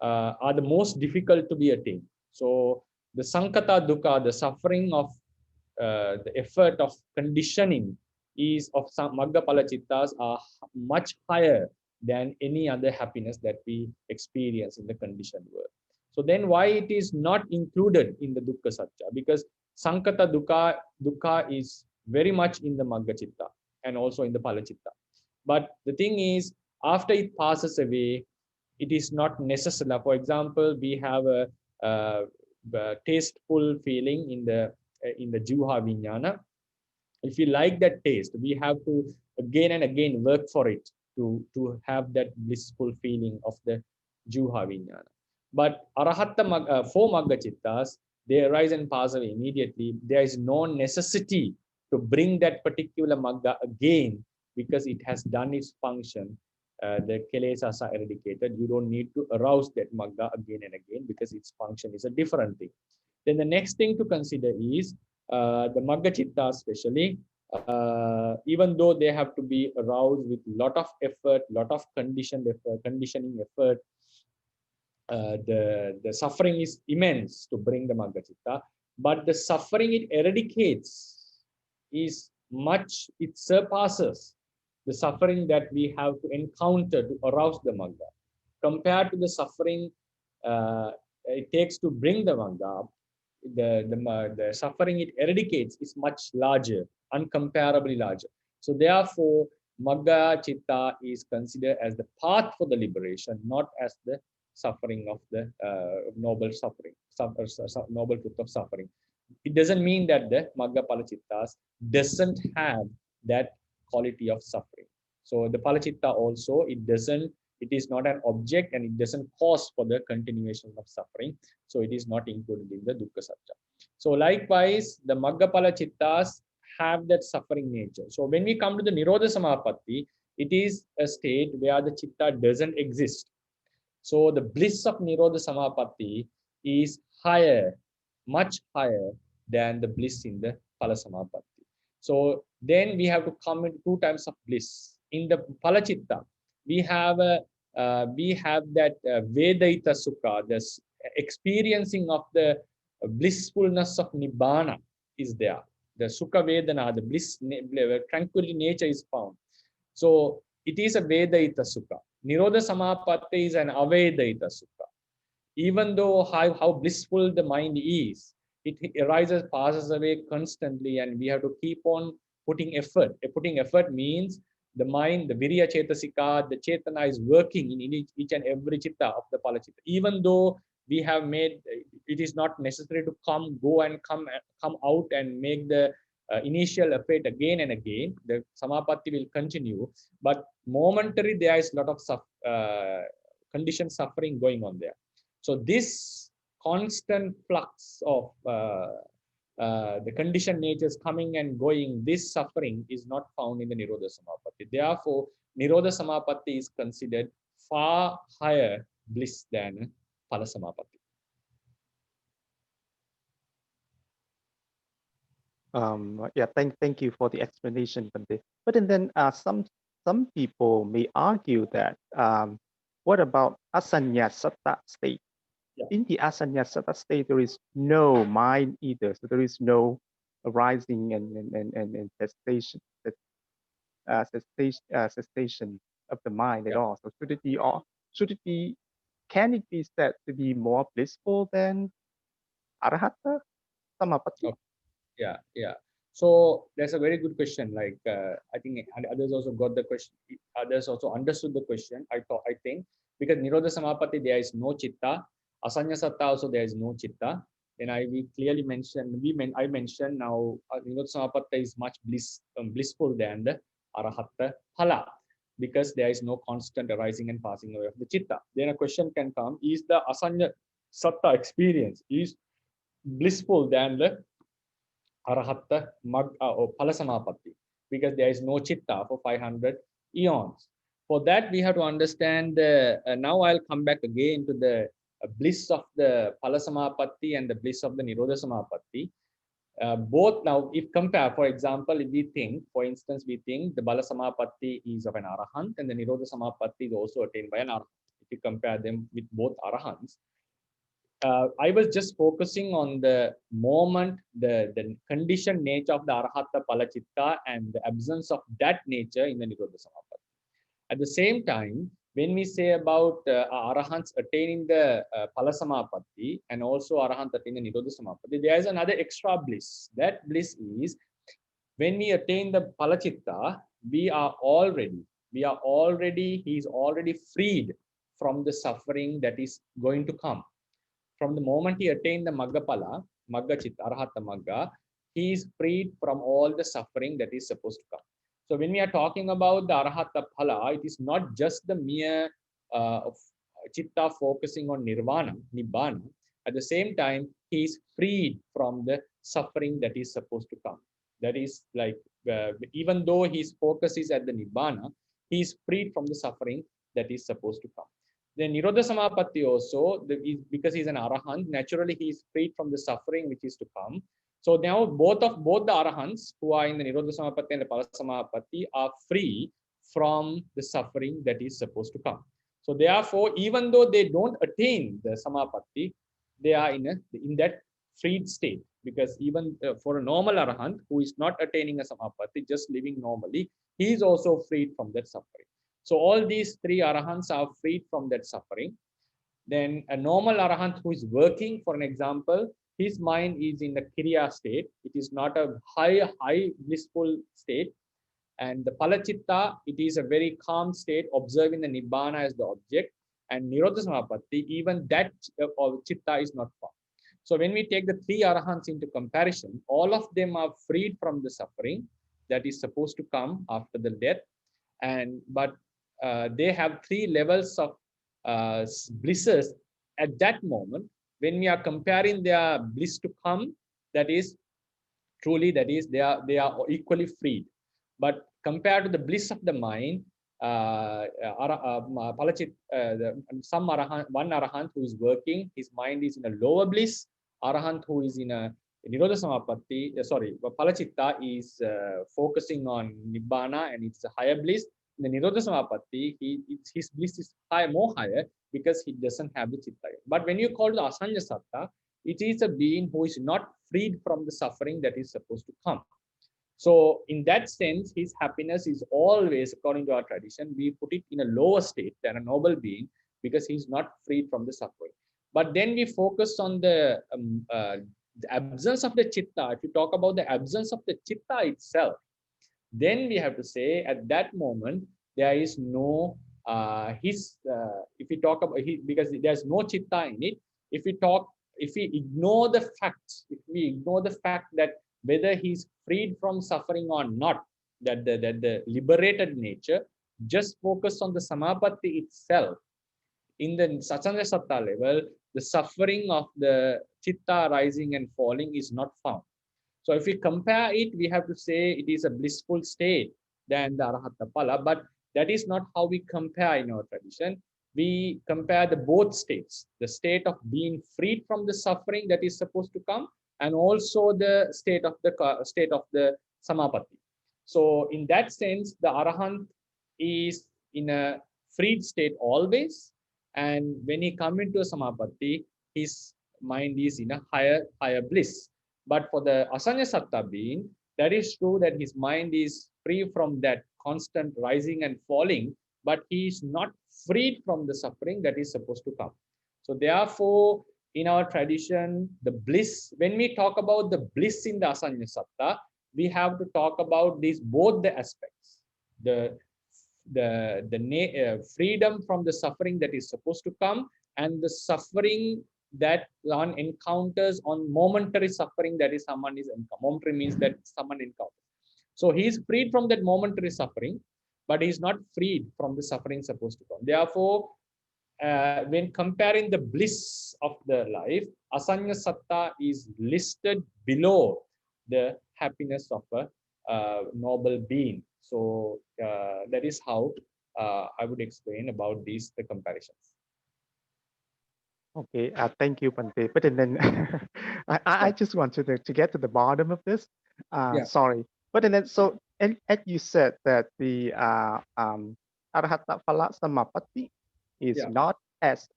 are the most difficult to be attained. So the Sankata Dukkha, the suffering of the effort of conditioning is of some Magga Phala Chittas are much higher than any other happiness that we experience in the conditioned world. So then why it is not included in the Dukkha Satcha? Because Sankata Dukkha is very much in the Magga Chitta and also in the Phala Chitta. But the thing is, after it passes away, it is not necessary. For example, we have a tasteful feeling in the Juha Vijnana. If you like that taste, we have to again and again work for it to have that blissful feeling of the Juha Vijnana. But Arahatta four Magga Chittas, they arise and pass away immediately. There is no necessity to bring that particular Magga again because it has done its function. The Kilesas are eradicated. You don't need to arouse that Magga again and again because its function is a different thing. Then the next thing to consider is the Magga Chitta especially, even though they have to be aroused with lot of effort, lot of conditioning effort, the suffering is immense to bring the Magga Chitta, but the suffering it eradicates is much, it surpasses the suffering that we have to encounter to arouse the Magga. Compared to the suffering it takes to bring the Magga, the suffering it eradicates is much larger, uncomparably larger. So therefore, Magga Chitta is considered as the path for the liberation, not as the suffering of the noble suffering, noble truth of suffering. It doesn't mean that the Magga Phala Chittas doesn't have that quality of suffering. So the Phala Chitta also, it is not an object and it doesn't cause for the continuation of suffering. So it is not included in the Dukkha Satcha. So likewise, the Magga Phala Chittas have that suffering nature. So when we come to the Nirodha Samapatti, it is a state where the Chitta doesn't exist. So the bliss of Nirodha Samapatti is higher, much higher than the bliss in the Phala Samapatti. So then we have to come into two types of bliss. In the Phala Chitta, we have we have that Vedaita Sukha, the experiencing of the blissfulness of Nibbana is there. The Sukha Vedana, the bliss, tranquility nature is found. So it is a Vedaita Sukha. Nirodha Samapatti is an Avedaita Sukha. Even though how blissful the mind is, it arises, passes away constantly, and we have to keep on putting effort. Putting effort means the mind, the Virya Chetasika, the Chetana is working in each and every chitta of the Palachitta. Even though we have made, it is not necessary to go and come out and make the initial effort again and again. The Samapatti will continue, but momentarily there is a lot of condition suffering going on there. So this constant flux of the conditioned natures coming and going, this suffering is not found in the Nirodha Samapatti. Therefore, Nirodha Samapatti is considered far higher bliss than Phala Samapatti. Yeah, thank you for the explanation, Bande. But then some people may argue that what about Asanyasatta state? Yeah. In the Asanyasatta state, there is no mind either, so there is no arising and cessation of the mind at all. So can it be said to be more blissful than Arahata Samapatti? Yeah. So that's a very good question. Like I think others also got the question. Others also understood the question. I think because Nirodha Samapatti there is no chitta. Asanyasatta also there is no chitta. Then we clearly mentioned. I mentioned now Nirodha Samapatti is much blissful than the Arahatta Phala, because there is no constant arising and passing away of the chitta. Then a question can come: is the Asanyasatta experience is blissful than the Arahatta or Phala Samapatti, because there is no chitta for 500 eons. For that, we have to understand, now I'll come back again to the bliss of the Phala Samapatti and the bliss of the Nirodha Samapatti. Both now, if compare, for example, if we think, for instance, we think the Bala Samapatti is of an Arahant and the Nirodha Samapatti is also attained by an Arahant. If you compare them with both Arahants, I was just focusing on the moment, the conditioned nature of the Arahatta Palachitta and the absence of that nature in the Nirodha Samapatti. At the same time, when we say about Arahants attaining the Phala Samapatti and also Arahant attaining the Nirodha Samapatti, there is another extra bliss. That bliss is when we attain the Palachitta, he is already freed from the suffering that is going to come. From the moment he attained the Maggapala, Magga Chitta, Arahata Magga, he is freed from all the suffering that is supposed to come. So when we are talking about the Arahata Phala, it is not just the mere Chitta focusing on Nirvana, Nibbana. At the same time, he is freed from the suffering that is supposed to come. That is like, even though his focus is at the Nibbana, he is freed from the suffering that is supposed to come. Then Nirodha Samapatti also, because he's an Arahant, naturally he is freed from the suffering which is to come. So now both the Arahants who are in the Nirodha Samapatti and the Phala Samapatti are free from the suffering that is supposed to come. So therefore, even though they don't attain the Samapatti, they are in that freed state. Because even for a normal Arahant who is not attaining a Samapatti, just living normally, he is also freed from that suffering. So all these three Arahants are freed from that suffering. Then a normal Arahant who is working, for an example, his mind is in the Kriya state. It is not a high blissful state. And the Palachitta, it is a very calm state, observing the Nibbana as the object. And Nirodha Samapatti, even that Chitta is not found. So when we take the three Arahants into comparison, all of them are freed from the suffering that is supposed to come after the death. But they have three levels of blisses at that moment. When we are comparing their bliss to come, that is they are equally freed. But compared to the bliss of the mind, one Arahant who is working, his mind is in a lower bliss. Arahant who is in a Nirodha Samapatti, Palachitta is focusing on Nibbana and it's a higher bliss. In the Nirodha Samapatti, his bliss is more higher because he doesn't have the chitta. But when you call the Asanya Satta, it is a being who is not freed from the suffering that is supposed to come. So in that sense, his happiness is always, according to our tradition, we put it in a lower state than a noble being because he's not freed from the suffering. But then we focus on the absence of the chitta. If you talk about the absence of the chitta itself, then we have to say at that moment there is no if we talk about because there's no chitta in it. If we ignore the facts, if we ignore the fact that whether he's freed from suffering or not, that the liberated nature, just focus on the samapatti itself. In the Sachanda Satta level, the suffering of the chitta rising and falling is not found. So if we compare it, we have to say it is a blissful state than the Arahata Pala, but that is not how we compare in our tradition. We compare the both states, the state of being freed from the suffering that is supposed to come, and also the state of the Samapatti. So in that sense, the Arahant is in a freed state always, and when he comes into a Samapatti, his mind is in a higher bliss. But for the Asanya Satta being, that is true that his mind is free from that constant rising and falling, but he is not freed from the suffering that is supposed to come. So therefore, in our tradition, the bliss, when we talk about the bliss in the Asanya Satta, we have to talk about these both the aspects. The freedom from the suffering that is supposed to come, and the suffering that one encounters on momentary suffering that is someone is encountering. Momentary means that someone encounters. So he is freed from that momentary suffering, but he is not freed from the suffering supposed to come. Therefore, when comparing the bliss of the life, Asanya Satta is listed below the happiness of a noble being. So that is how I would explain about these the comparisons. Okay, thank you, Bante. But then I just want to get to the bottom of this. Yeah. Sorry. But then so and as you said that the Arahata Phala Samapatti is Yeah. not as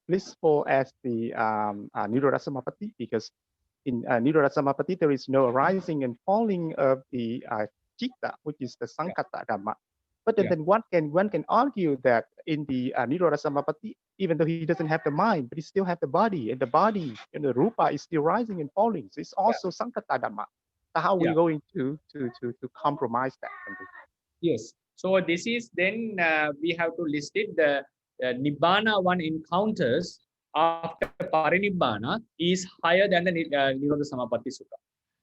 blissful as the Nirodha Samapatti, because in Nirodha Samapatti there is no rising and falling of the Chitta, which is the Sankata Dhamma. But then one can argue that in the Nirodha Samapatti, even though he doesn't have the mind, but he still have the body, and the rupa is still rising and falling. So it's also Sankata Dhamma. So how are we going to compromise that? Yes. So this is then we have to list it. The Nibbana one encounters after Parinibbana is higher than the Nirodha Samapatti Sutta.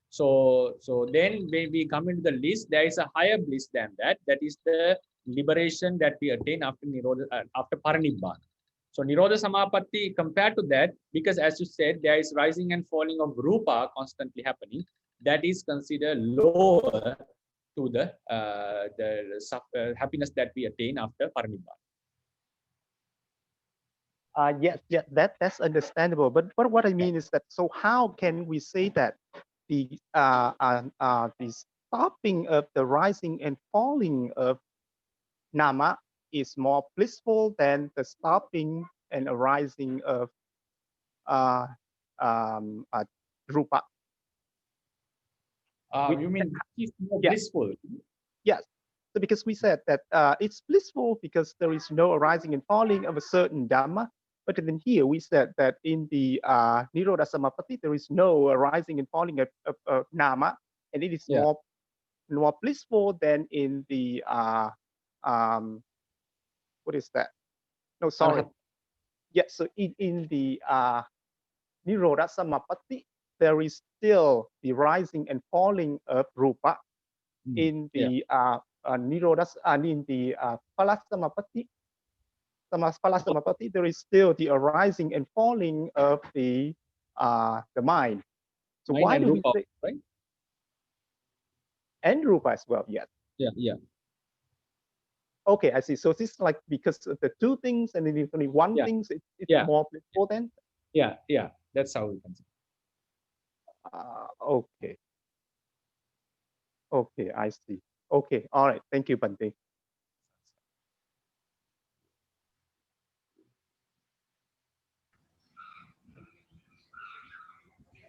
So then when we come into the list, there is a higher bliss than that. That is the liberation that we attain after Nirodha, after Parinibbana. So Nirodha Samapatti compared to that, because as you said, there is rising and falling of Rupa constantly happening. That is considered lower to the happiness that we attain after Parinibbana. Yes, that's understandable. But what I mean is that, so how can we say that the stopping of the rising and falling of nama is more blissful than the stopping and arising of rupa? You mean it's more blissful? Yes. So because we said that it's blissful because there is no arising and falling of a certain dhamma. But then here we said that in the Nirodha Samapatti, there is no arising and falling of nama, and it is more blissful than in the what is that? No, sorry. Yes, so in the Nirodha Samapatti, there is still the rising and falling of rupa. In the Nirodha, in the Phala Samapatti, there is still the arising and falling of the mind. So mind why do rupa, we say, right? And rupa as well? Yes. Yeah. Okay, I see. So this is like because of the two things, and then if only one thing, it's more blissful then. Yeah. That's how we can say. Okay. Okay, I see. Okay, all right. Thank you, Bante.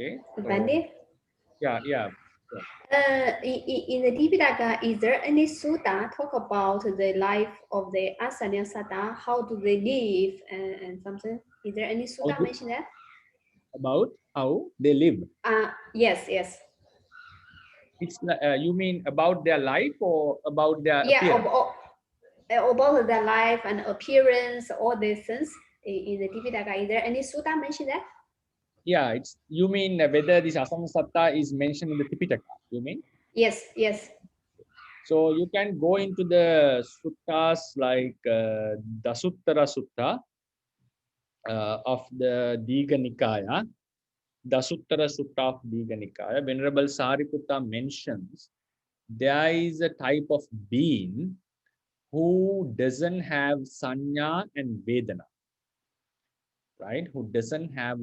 Okay. So, Pandey. yeah. In the Dipitaka, is there any sutta talk about the life of the Asanya Sata? How do they live and something? Is there any sutta Okay. mention that? About how they live. Yes. It's you mean about their life or about their Yeah, appearance? about their life and appearance, all these things in the Dipitaka. Is there any sutta mention that? Yeah, it's you mean whether this Asanya Satta is mentioned in the Tipitaka, you mean? Yes. So you can go into the suttas like Dasuttara Sutta of the Digha Nikaya. Dasuttara Sutta of Digha Nikaya. Venerable Sariputta mentions there is a type of being who doesn't have sanya and vedana, right? Who doesn't have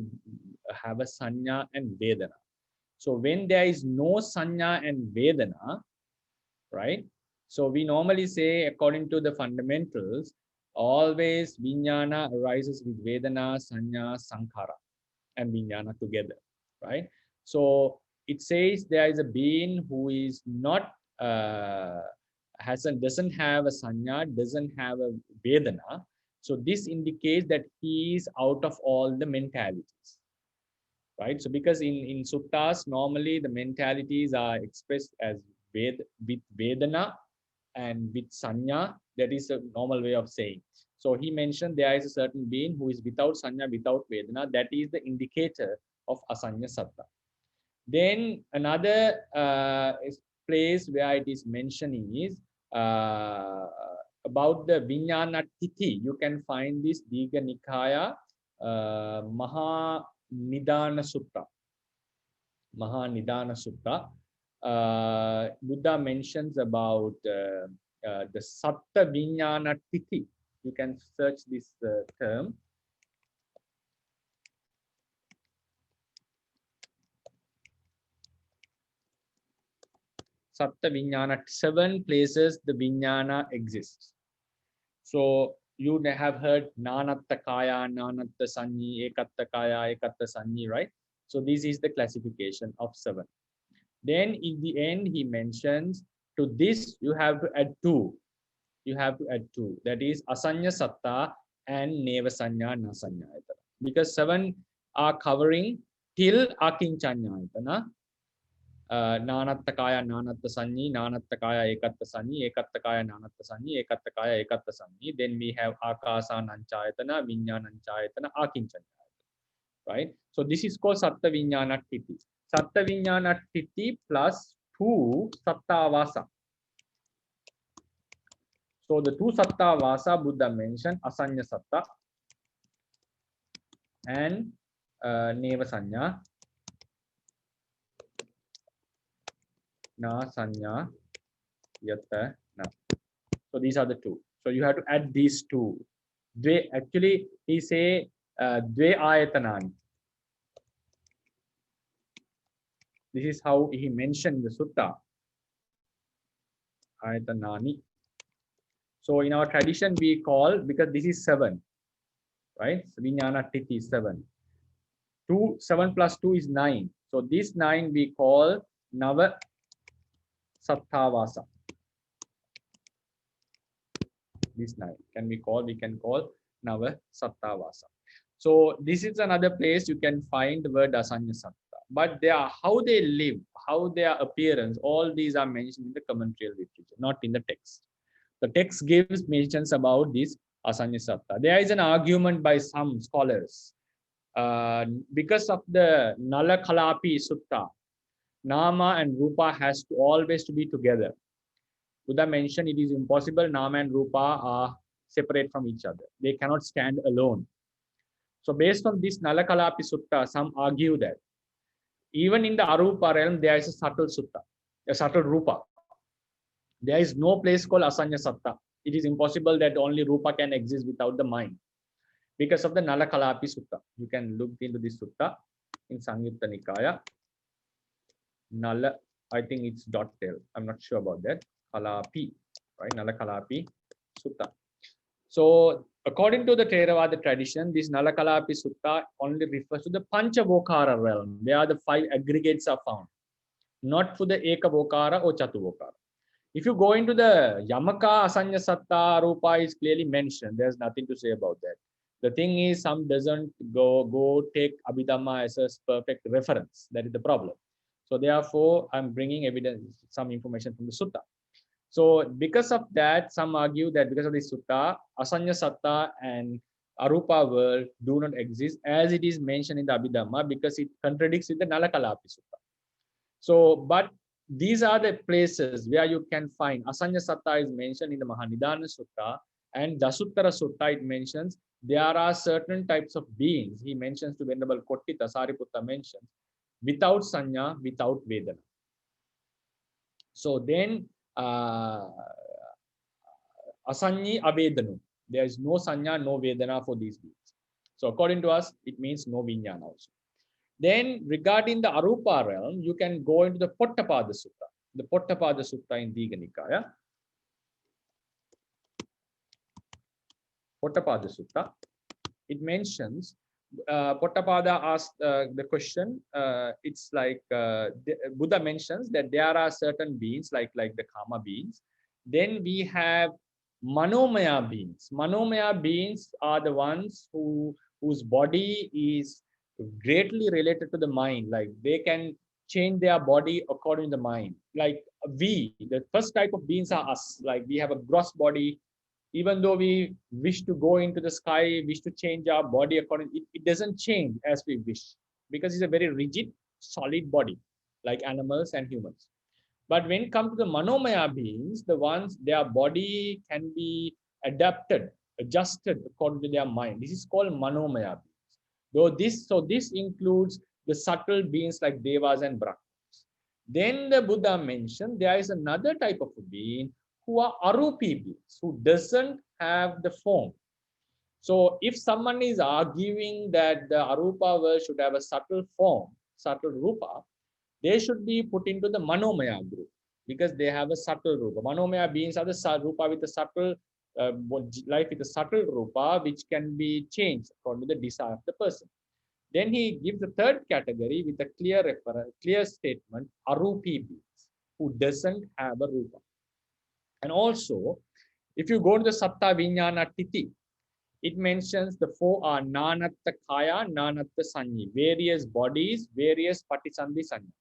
a sanya and vedana. So when there is no sanya and vedana, right? So we normally say, according to the fundamentals, always vijnana arises with vedana, sanya, sankhara, and vijnana together, right? So it says there is a being who is not doesn't have a sanya, doesn't have a vedana. So this indicates that he is out of all the mentalities, right? So because in suttas normally the mentalities are expressed as with vedana and with sanya. That is a normal way of saying. So he mentioned there is a certain being who is without sanya, without vedana. That is the indicator of asanya satta. Then another place where it is mentioning is about the vijnana tithi. You can find this Digha Nikaya Maha Nidana Sutta. Maha Nidana Sutta. Buddha mentions about the Satta Vijnana Tithi. You can search this term. Satta Vijnana, 7 places the Vijnana exists. So you have heard Nanatta Kaya, Nanatta Sanyi, Ekatta Kaya, Ekatta Sanyi, right? So this is the classification of 7. Then in the end, he mentions to this you have to add 2. You have to add 2. That is Asanya Satta and Nevasanya Nasanya. Because 7 are covering till Akinchanya. Nanatta Kaya, Nanatta Sanyi, Nanatta Kaya, Ekatta Sanyi, Ekatta Kaya, Nanatta Sanyi, Ekatta Kaya, Ekatta Sanyi. Then we have Akasa Nanchayatana, Vinyananchayatana, Akinchanya. Right? So this is called Satta Vijnana Tithi. Satta Vijnana Tithi plus 2 Satta Vasa. So the 2 Satta Vasa Buddha mentioned Asanya Satta and Neva Sanya, Na Sanya, Yatta Na. So these are the 2. So you have to add these 2. Actually, he say Dve Ayatanani. This is how he mentioned the sutta. Ayatanani. So in our tradition, we call, because this is 7, right? So Vijnana Tithi is 7. 7 plus 2 is 9. So this 9 we call Nava Sattavasa. This 9 we can call Nava Sattavasa. So this is another place you can find the word Asanya Satta. But they are how they live, how their appearance, all these are mentioned in the commentary literature, not in the text. The text gives mentions about this Asanya Satta. There is an argument by some scholars. Because of the Nala Kalapi Sutta, Nama and Rupa has to always to be together. Buddha mentioned it is impossible Nama and Rupa are separate from each other. They cannot stand alone. So based on this Nala Kalapi Sutta, some argue that even in the Arupa realm, there is a subtle Sutta, a subtle Rupa. There is no place called Asanya Satta. It is impossible that only Rupa can exist without the mind. Because of the Nala Kalapi Sutta. You can look into this Sutta in Sangyutta Nikaya. Nala, I think it's .tel. I'm not sure about that. Kalapi, right? Nala Kalapi Sutta. So according to the Theravada tradition, this Nalakalapi Sutta only refers to the Panchavokara realm, where the 5 aggregates are found, not for the Ekavokara or Chatuvokara. If you go into the Yamaka, Asanya Satta, Arupa is clearly mentioned. There's nothing to say about that. The thing is, some doesn't go take Abhidhamma as a perfect reference. That is the problem. So therefore, I'm bringing evidence, some information from the Sutta. So because of that, some argue that because of the Sutta, Asanya Satta and Arupa world do not exist as it is mentioned in the Abhidhamma, because it contradicts with the Nalakalapi Sutta. So, but these are the places where you can find Asanya Satta is mentioned in the Mahanidana Sutta, and Dasuttara Sutta it mentions there are certain types of beings. He mentions to Venerable Kottita, Sariputta mentions, without Sanya, without Vedana. So then, Asanyi Avedanu, there is no Sanya, no Vedana for these beings. So according to us, it means no Vinyana also. Then regarding the Arupa realm, you can go into the Pottapada Sutta. The Pottapada Sutta in Digha Nikaya. Pottapada Sutta. It mentions, Pottapada asked the question, it's like Buddha mentions that there are certain beings like the Kama beings. Then we have Manomaya beings. Manomaya beings are the ones whose body is greatly related to the mind. Like they can change their body according to the mind. Like we, the first type of beings are us. Like we have a gross body. Even though we wish to go into the sky, wish to change our body according, it doesn't change as we wish, because it's a very rigid, solid body, like animals and humans. But when it comes to the Manomaya beings, the ones, their body can be adapted, adjusted according to their mind. This is called Manomaya beings. So this includes the subtle beings like Devas and Brahmas. Then the Buddha mentioned there is another type of a being who are Arupi beings, who doesn't have the form. So if someone is arguing that the Arupa world should have a subtle form, subtle Rupa, they should be put into the Manomaya group, because they have a subtle Rupa. Manomaya beings are the Rupa with a subtle, life with a subtle Rupa, which can be changed according to the desire of the person. Then he gives the third category with a clear statement, Arupi beings, who doesn't have a Rupa. And also, if you go to the Satta Vijnana Titi, it mentions the 4 are Nanatta Kaya, Nanatta Sanyi, various bodies, various Patisandhi Sanya.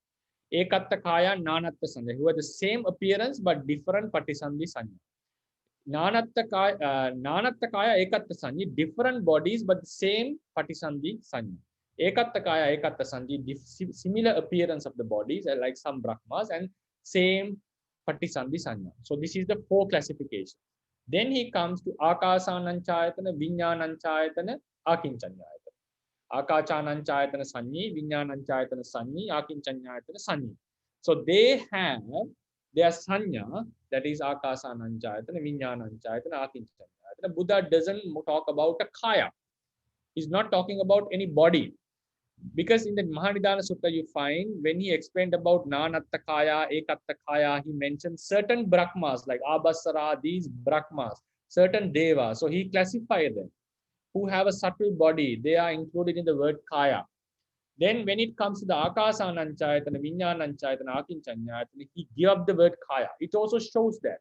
Ekatta Kaya, Nanatta Sanya, who have the same appearance but different Patisandhi Sanya. Nanatta Kaya, Ekatta Sanyi, different bodies but same Patisandhi Sanya. Ekatta Kaya, Ekatta Sanyi, similar appearance of the bodies, like some Brahmas, and same Patisandhi Sanya. So this is the 4 classifications. Then he comes to Akasananchayatana, Vinyananchayatana, Akincanyayatana. Akachananchayatana Sanyi, Vinyananchayatana Sanyi, Akincanyayatana Sanyi. So they have their Sanya, that is Akasananchayatana, Vinyananchayatana, Akincanyayatana. Buddha doesn't talk about a Kaya. He's not talking about any body. Because in the Mahanidana Sutta, you find when he explained about Nanatta Kaya, Ekatta Kaya, he mentioned certain Brahmas like Abhasara, these Brahmas, certain Devas. So he classified them who have a subtle body. They are included in the word Kaya. Then when it comes to the Akasananchayatana, Vinyananchayatana, Akincanyayatana, he gave up the word Kaya. It also shows that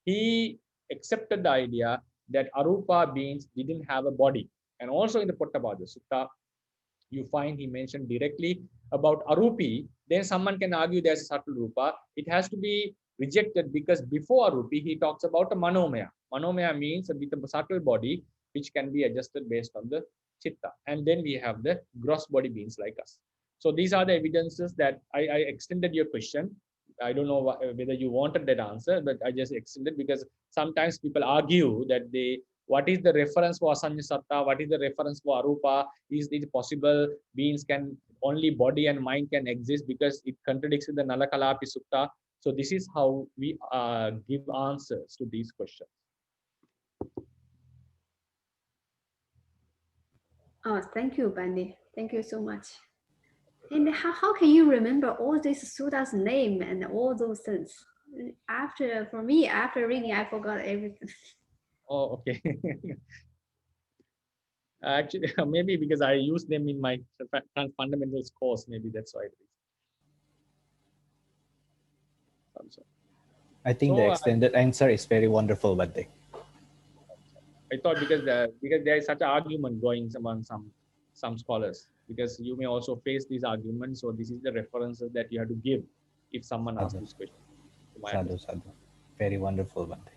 he accepted the idea that Arupa beings didn't have a body. And also in the Pottapada Sutta, you find he mentioned directly about Arupi, then someone can argue there's a subtle Rupa. It has to be rejected because before Arupi, he talks about a Manomaya. Manomaya means with a subtle body, which can be adjusted based on the Chitta. And then we have the gross body beings like us. So these are the evidences that I extended your question. I don't know whether you wanted that answer, but I just extended because sometimes people argue that what is the reference for Asanya Satta? What is the reference for Arupa? Is it possible beings can only body and mind can exist because it contradicts with the Nalakalapi Sutta? So this is how we give answers to these questions. Oh, thank you, Bandi. Thank you so much. And how can you remember all these suttas name and all those things? For me, after reading, I forgot everything. Oh, okay. Actually, maybe because I use them in my fundamentals course, maybe that's why it is. I think the So, extended answer is very wonderful, Bante. I thought because there is such an argument going among some scholars, because you may also face these arguments. So this is the references that you have to give if someone asks Sadhu. this question. to my Sadhu, sadhu. Very wonderful, Bante.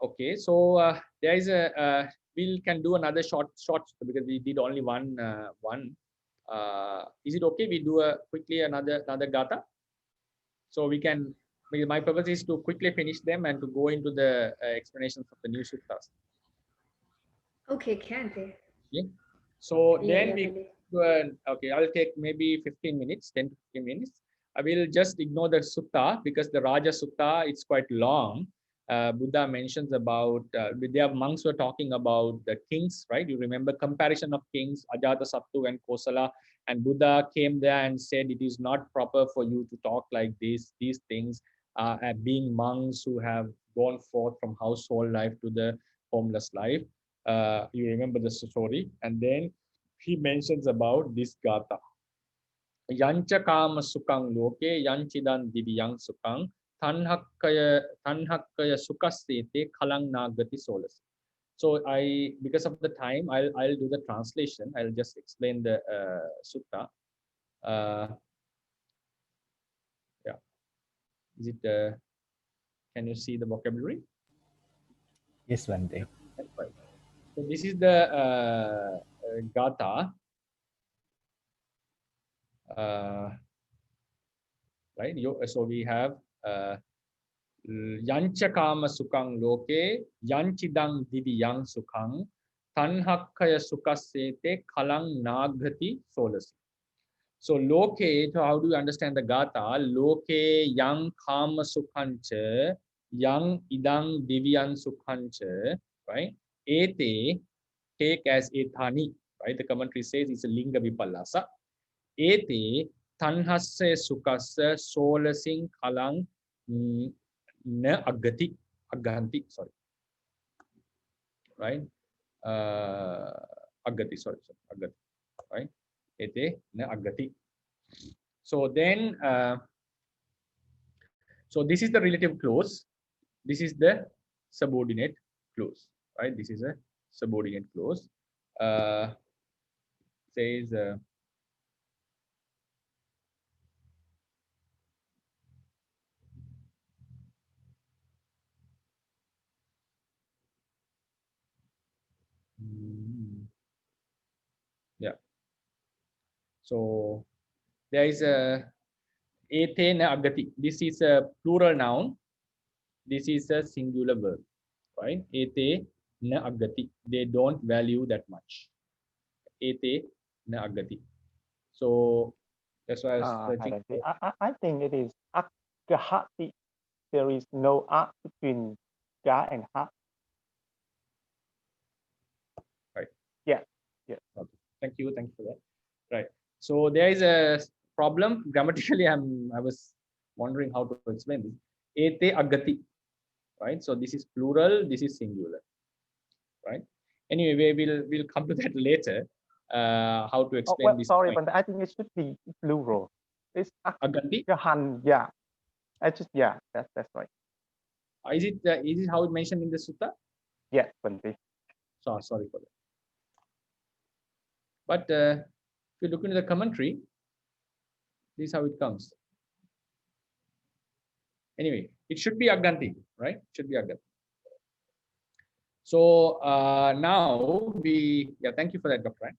Okay, so there is a we can do another short because we did only one. Is it okay? We do quickly another gatha, so we can. My purpose is to quickly finish them and to go into the explanations of the new suttas. Okay, can they? Yeah. So Yeah, then we definitely. okay, I'll take maybe 15 minutes, 10 to 15 minutes. I will just ignore the sutta because the Raja Sutta, it's quite long. Buddha mentions about, Vidya monks were talking about the kings, right? You remember comparison of kings, Ajatasattu and Kosala, and Buddha came there and said, it is not proper for you to talk like this, these things, being monks who have gone forth from household life to the homeless life. You remember the story, and then he mentions about this gatha. Yancha kama sukang loke yanchidan divyang sukang tanhakkaya sukasyete khalang nagati solas. So because of the time, I'll do the translation. I'll just explain the sutta. Yeah, is it? Can you see the vocabulary? Yes, Bante. That's right. So this is the gatha. Right. So we have yancha kama sukang loke yanchidang divyang sukang tanhakkaya sukasyete khalang naghati solasi. So loke, so how do you understand the gatha? Loke yang kama sukhancha yang idang divyan sukhancha, right? Ete, take as ethani, right? The commentary says it's a linga vipallasa. Ete tanhasya sukasya solasing khalang na agganti, sorry, right? Agati, sorry, agati, right? Ete na agati. So then, so this is the relative clause. This is the subordinate clause, right? This is a subordinate clause. Says. Yeah. So there is a ete na agati. This is a plural noun. This is a singular verb, right? Ete na agati. They don't value that much. Ete na agati. So that's why I was searching. I think it is agahati. There is no a between ga and ha. Right. Yeah. Yeah. Okay. Thank you for that. Right. So there is a problem grammatically. I was wondering how to explain this. Ete agati, right? So this is plural. This is singular, right? Anyway, we'll come to that later. How to explain this? Sorry, point. but I think it should be plural. It's Agati. Yeah. Yeah. That's right. Is it how it mentioned in the sutta? Yeah, Bante. So sorry for that. But if you look into the commentary, this is how it comes. Anyway, it should be Agganti, right? It should be Agganti. So now thank you for that, Dr.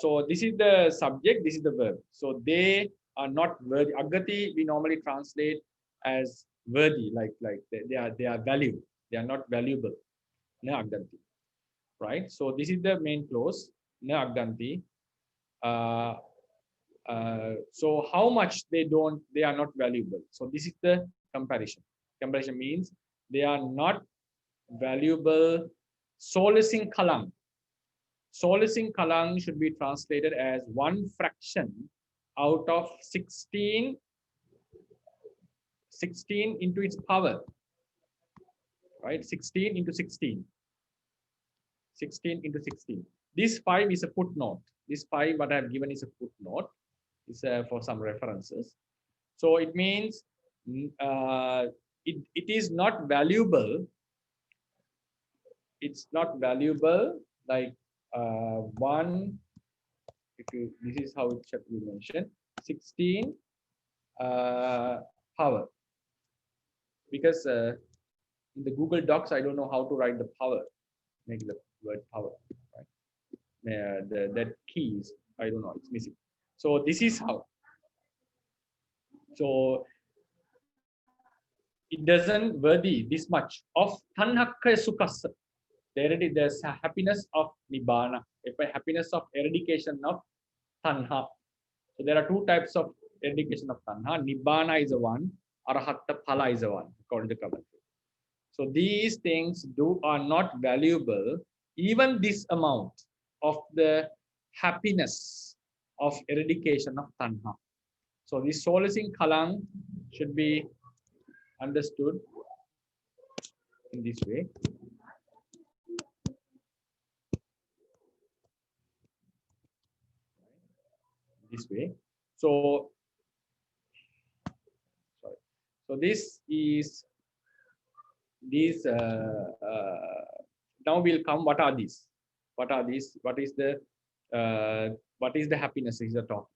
So this is the subject, this is the verb. So they are not worthy. Agati we normally translate as worthy, like they are valued. They are not valuable. Na agganti, right? So this is the main clause. Na agganti. So how much they are not valuable. So this is the comparison. Comparison means they are not valuable. Solacing kalang. Solacing kalang should be translated as 1 fraction out of 16 into its power, right? 16 into 16. 16 into 16. This 5 is a footnote. This 5 what I have given is a footnote. It's for some references. So it means it is not valuable. It's not valuable like 1. If you, this is how it should be mentioned. 16 power. Because in the Google Docs, I don't know how to write the power. Make the word power. Right? That keys, I don't know, it's missing. So this is how. So it doesn't worthy this much of tanhakka sukhasa. There's a happiness of nibbana, a happiness of eradication of tanha. So there are two types of eradication of tanha. Nibbana is a one, arahatta phala is a one, according to commentary. So these things are not valuable, even this amount of the happiness of eradication of tanha. So this solacing kalang should be understood in this way. This way. So, sorry. So this is these. Now we'll come. What are these? What are these? What is the happiness? Is the topic.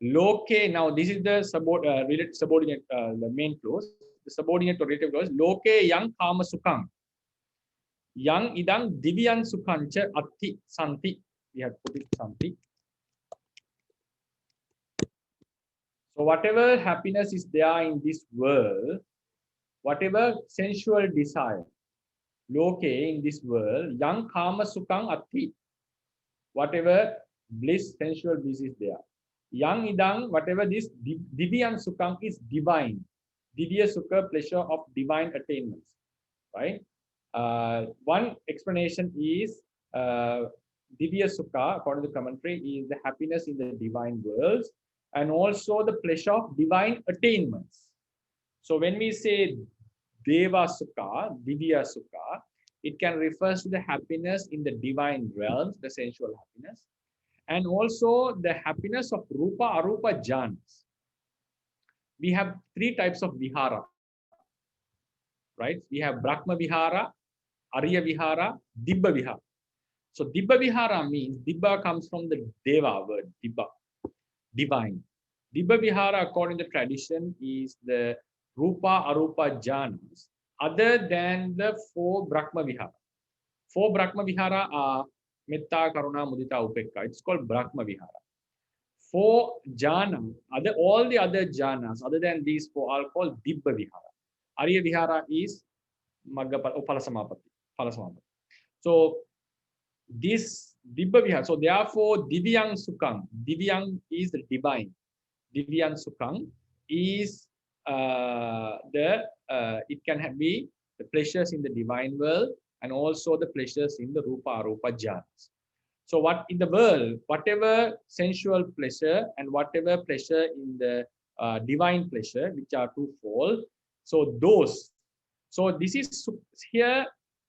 Loke. Now this is the subordinate, the main clause. The subordinate or relative clause. Loke yang kama sukang. Yang idang divyan sukhancha atti santi. We have put it santi. So whatever happiness is there in this world, whatever sensual desire, loke in this world, yang kama sukang atti, whatever bliss, sensual bliss is there. Yang idang, whatever this divyan sukang is divine. Divya sukha, pleasure of divine attainments, right? One explanation is divya sukha, according to the commentary, is the happiness in the divine worlds and also the pleasure of divine attainments. So when we say deva sukha, divya sukha, it can refer to the happiness in the divine realms, the sensual happiness, and also the happiness of rupa, arupa jhanas. We have three types of vihara, right? We have Brahma vihara, Arya vihara, Dibba vihara. So Dibba vihara means, Dibba comes from the Deva word, Dibba, divine. Dibba vihara, according to tradition, is the Rupa, Arupa jhanas, other than the 4 Brahma vihara. 4 Brahma vihara are Metta, Karuna, Mudita, Upekka. It's called Brahma vihara. 4 jhana, all the other jhanas other than these 4 are called Dibba vihara. Arya vihara is Magga Phala. So this Dibba vihara, so therefore Divyang Sukang, Divyang is the divine. Divyang Sukang is it can be the pleasures in the divine world and also the pleasures in the Rupa, Arupa jhanas. So what in the world, whatever sensual pleasure and whatever pleasure in the divine pleasure, which are twofold, so those, so this is here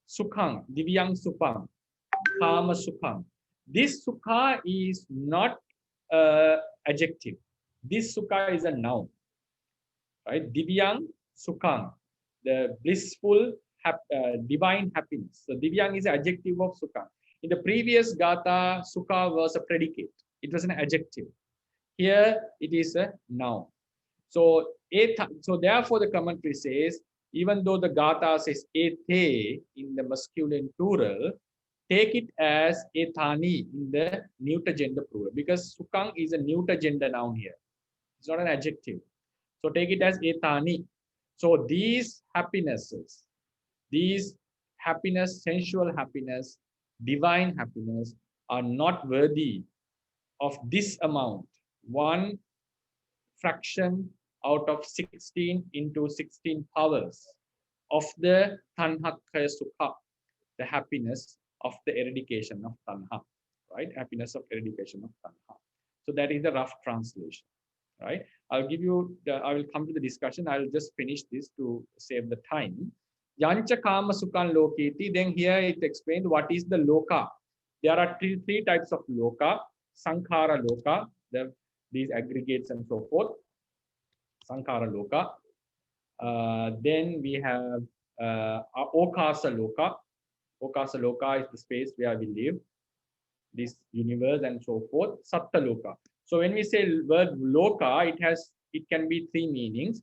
sukhang, divyang sukhang, kama sukhang. This sukha is not adjective. This sukha is a noun, right? Divyang sukhang, the blissful divine happiness. So divyang is an adjective of sukhang. In the previous gatha, sukha was a predicate. It was an adjective. Here it is a noun. So therefore the commentary says, even though the gatha says ete in the masculine plural, take it as ethani in the neuter gender plural, because sukang is a neuter gender noun here. It's not an adjective. So take it as ethani. So these happinesses, these happiness, sensual happiness, divine happiness are not worthy of this amount, 1 fraction out of 16 into 16 powers of the tanhakkhaya sukha, the happiness of the eradication of tanha, right? Happiness of eradication of tanha. So that is the rough translation, right? I will come to the discussion. I'll just finish this to save the time. Yancha kama sukhan loketi. Then here it explained what is the loka. There are three types of loka. Sankhara loka, these aggregates and so forth. Sankhara loka. Then we have Okasa loka. Okasa loka is the space where we live, this universe and so forth. Satta loka. So when we say word loka, it can be three meanings.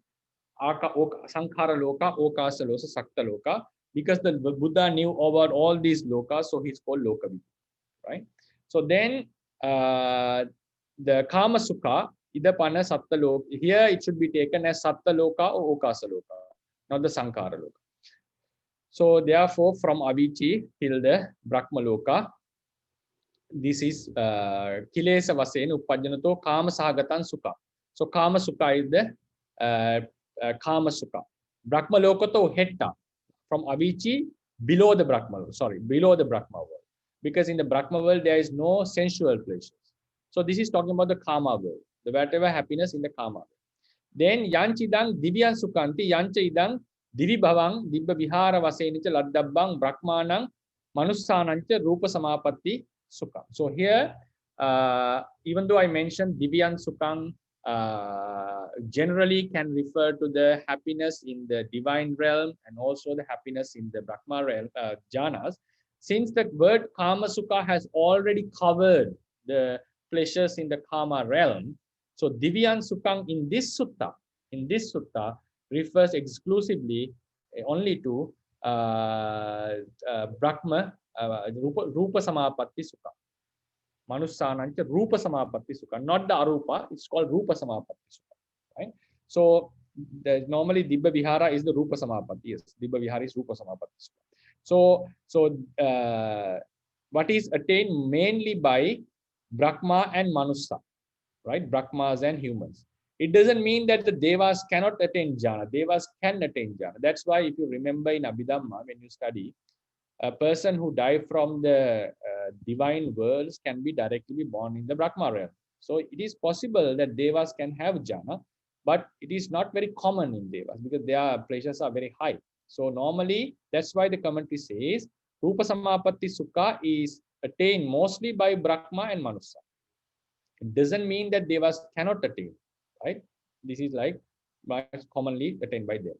Sankhara loka, Okasa loka, Sakta loka. Because the Buddha knew about all these lokas, so he's called Lokavidu, right? So then the Kama Sukha, Idapana Satta loka. Here it should be taken as Satta loka or Okasa loka, not the Sankhara loka. So therefore, from Avicii till the Brahma loka, this is Kilesa Vasen Upajanato Kama Sahagatan Sukha. So Kama Sukha is the Kama Sukha. Brahma Lokato Hetta, from Avicii below the Brahma, below the Brahma world. Because in the Brahma world there is no sensual pleasures. So this is talking about the Kama world, the whatever happiness in the Kama world. Then Yanchidang Divyan Sukhanti, Yancha idang Divi Bhavang, Dibba Vihara Vasenicha Laddabbang, Brahmanang, Manussanancha, Rupa Samapatti Sukha. So here, even though I mentioned Divyan Sukhang generally can refer to the happiness in the divine realm and also the happiness in the Brahma realm, jhanas, since the word Kama Sukha has already covered the pleasures in the Kama realm, so Divyan Sukhang in this sutta refers exclusively only to Brahma, Rupa Samapatti Sukha. Manussanancha Rupa Samapatti Sukha, not the Arupa, it's called Rupa Samapatti Sukha, right? So normally Dibba Vihara is the Rupa Samapatti, yes, Dibba Vihara is Rupa Samapatti Sukha. So what is attained mainly by Brahma and Manussa, right? Brahmas and humans. It doesn't mean that the Devas cannot attain jhana. Devas can attain jhana. That's why if you remember in Abhidhamma, when you study, a person who died from the divine worlds can be directly born in the Brahma realm. So it is possible that Devas can have jhana, but it is not very common in Devas because their pleasures are very high. So normally, that's why the commentary says, Rupa Samapatti Sukha is attained mostly by Brahma and Manussa. It doesn't mean that Devas cannot attain, right? This is like commonly attained by them.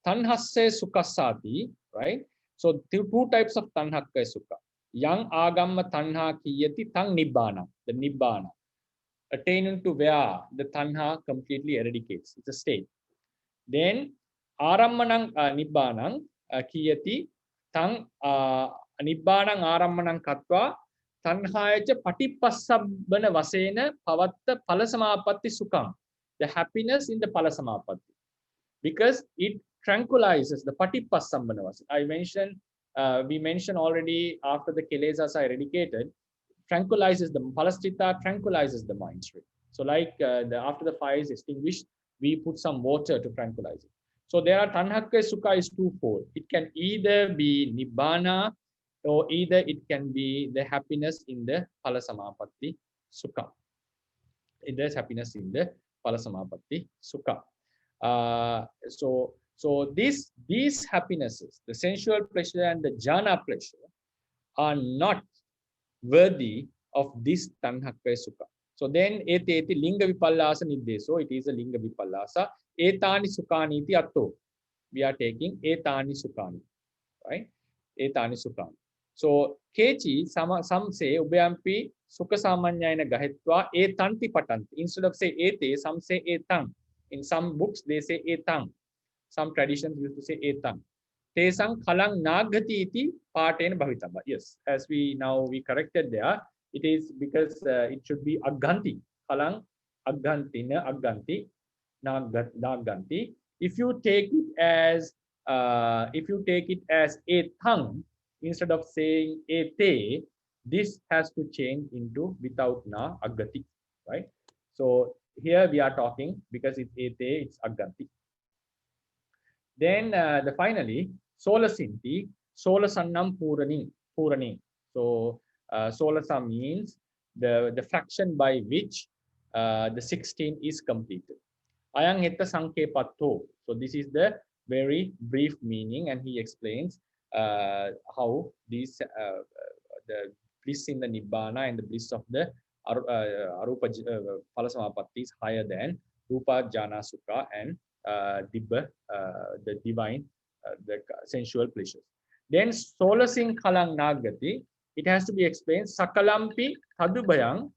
Tanhasse Sukhasati, right? So two types of tanhakka sukha. Yang agamma tanha kiyati tang nibbana, the nibbana. Attaining to where the tanha completely eradicates. It's a state. Then arammanang nibbanang kiyati tang nibbanang arammanang katva tanhayacha patipassabana vasena pavatta palasamapatti sukham. The happiness in the palasamapatti. Because it tranquilizes the patipassambana vasena. I mentioned, we mentioned already after the kilesas are eradicated, tranquilizes the palastita, tranquilizes the mind stream. So like after the fire is extinguished, we put some water to tranquilize it. So there are tanhakka sukha is twofold. It can either be nibbana or either it can be the happiness in the palasamapatti sukha. There's happiness in the palasamapatti sukha. So these happinesses, the sensual pleasure and the jhana pleasure, are not worthy of this tanhakka sukha. So then eti linga vipallasa niddeso, it is a linga vipallasa. Etani sukhani iti atto. We are taking etani sukhani, right? Etani sukhani. So kechi, some say ubhyampi sukha samanyayana gahetva etanti patanti. Instead of say ete, some say etang. In some books they say etang. Some traditions used to say etang. Tesang kalang nagati iti patena bhavitaba. Yes, as we corrected there, it is because it should be agganti. Kalang agganti, na agganti, naganti. If you take it as etang instead of saying ete, this has to change into without na agati, right? So here we are talking because it's ete, it's agganti. Then finally, Solasinti, Solasannam Purani. So Solasa means the fraction by which the 16 is completed. Ayang hetta sanke patto. So this is the very brief meaning, and he explains how these the bliss in the Nibbana and the bliss of the Arupa Phalasamappatti is higher than Rupa Jhana Sukha and Dibba, the divine, the sensual pleasures. Then solacing Kalang Nagati, it has to be explained Sakalampi Tadubhayang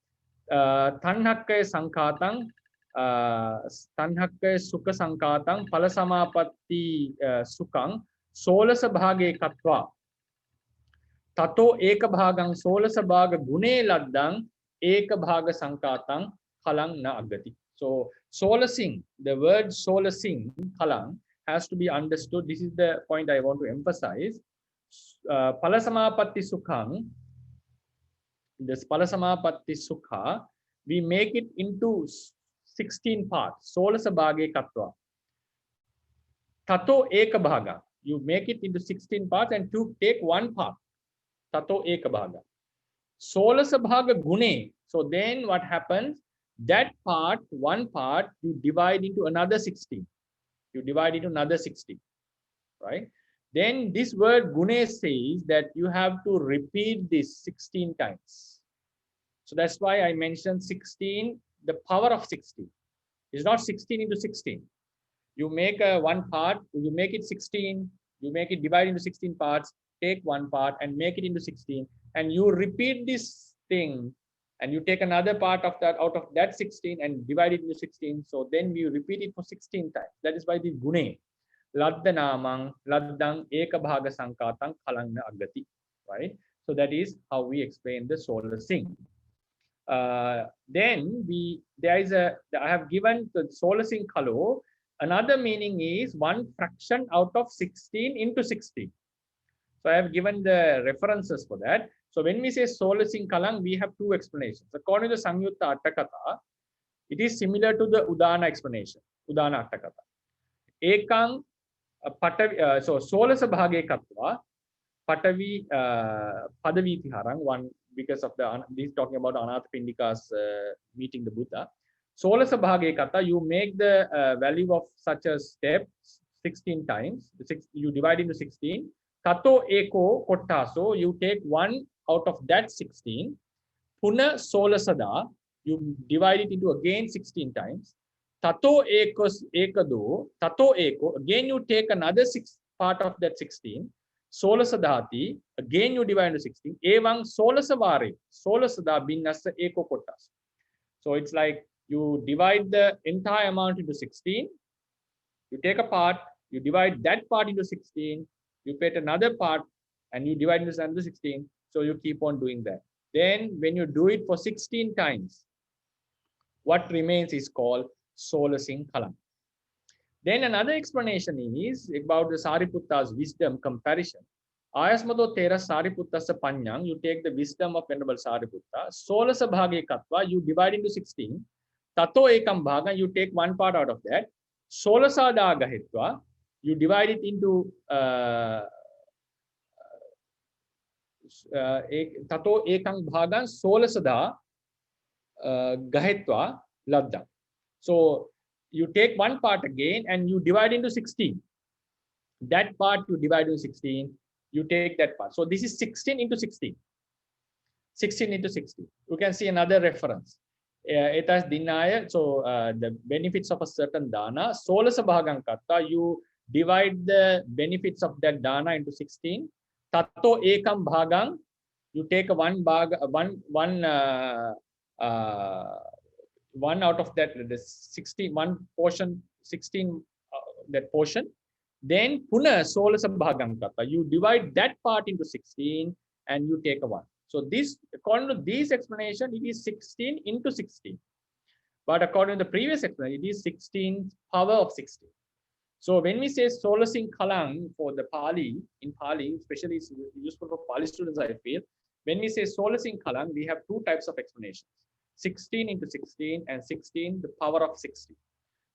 Tanhakkaya Sankatang Tanhakkaya Sukha Sankatang Palasamapatti Sukang Solasa Bhage Katva Tato Eka Bhagang Solasa Bhaga Gune Laddang Eka Bhaga Sankatang Kalang Na Agati. So solacing, the word solacing Kalang has to be understood. This is the point I want to emphasize. Palasamapatti Sukhang, this Palasamapatti Sukha, we make it into 16 parts. Solasa Bhage Katva. Tato Eka Bhaga. You make it into 16 parts and to take one part. Tato Eka Bhaga. Solasa Bhaga Gune. So then what happens? That part, one part, you divide into another 16. You divide into another 60. Right? Then this word Gune says that you have to repeat this 16 times. So that's why I mentioned 16, the power of 16. It's not 16 into 16. You make one part, you make it 16, you make it divide into 16 parts, take one part and make it into 16, and you repeat this thing, and you take another part of that out of that 16 and divide it into 16. So then we repeat it for 16 times. That is why the Gune. Ladda namang laddang eka bhaga sankatang kalangna agati, right? So that is how we explain the solacing. Then I have given the solacing kalo. Another meaning is one fraction out of 16 into 16. So I have given the references for that. So when we say solacing kalang, we have two explanations. According to Sangyutta Attakatha, it is similar to the Udana explanation, Udana Attakatha. Ekang so solasa bhage katva patavi padaviti harang, one because of the this talking about Anathapindika's meeting the Buddha. Solasa bhage kata, you make the value of such a step 16 times. You divide into 16. Tato eko kottaso, you take one out of that 16. Puna solasada, you divide it into again 16 times. Tato ekos ekado, tato eko, again you take another 6 part of that 16. Solasadhati, again you divide into 16. Evang solasavari, solasada binnasa eko kottas. So it's like you divide the entire amount into 16. You take a part, you divide that part into 16. You put another part and you divide into another 16. So you keep on doing that. Then when you do it for 16 times, what remains is called solacing kalang. Then another explanation is about the Sariputta's wisdom comparison. Ayasmado Tera Sariputtasa Panyang, you take the wisdom of Venerable Sariputta. Solasa Bhage Katva, you divide into 16. Tato Ekam Bhaga, you take one part out of that. Solasada Gahitva, you divide it into Tato Ekam Bhaga, Solasada Gahitva Ladda. So you take one part again and you divide into 16. That part you divide into 16, you take that part. So this is 16 into 16. 16 into 16. You can see another reference. It has dinaya. So the benefits of a certain dana. Solasa bhagang katta, you divide the benefits of that dana into 16. Tato ekam bhagang, you take one out of that, the 61 portion, 16 that portion. Then puna solasa bhagam kata, you divide that part into 16 and you take a one. So this, according to this explanation, it is 16 into 16. But according to the previous explanation, it is 16 power of 16. So when we say solacing kalang for the Pali, in Pali, especially it's useful for Pali students, I feel. When we say solacing kalang, we have two types of explanations. 16 into 16 and 16, the power of 60.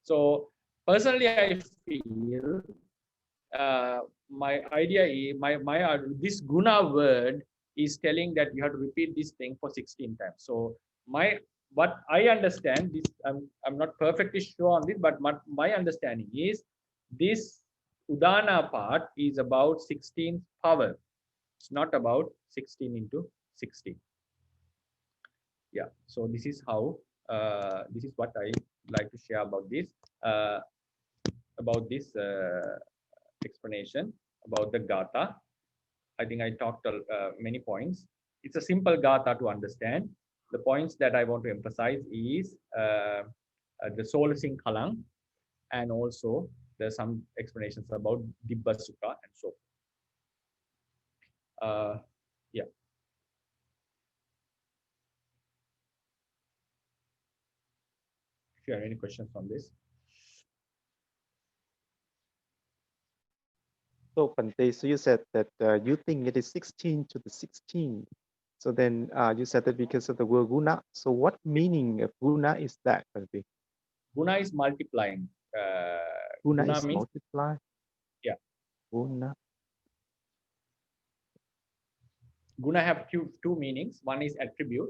So personally, I feel my idea is, this guna word is telling that you have to repeat this thing for 16 times. So what I understand, this I'm not perfectly sure on this, but my understanding is this Udana part is about 16th power. It's not about 16 into 16. Yeah, so this is how, this is what I like to share about this, explanation about the Gatha. I think I talked many points. It's a simple Gatha to understand. The points that I want to emphasize is the Solar Sing Kalang, and also there's some explanations about Dibba Sukha and so forth. Yeah. If you have any questions on this. So Bhante, so you said that you think it is 16 to the 16. So then you said that because of the word guna. So what meaning of guna is that, Bhante? Guna is multiplying. Guna Guna is means multiply. Yeah. Guna. Guna have two meanings. One is attribute.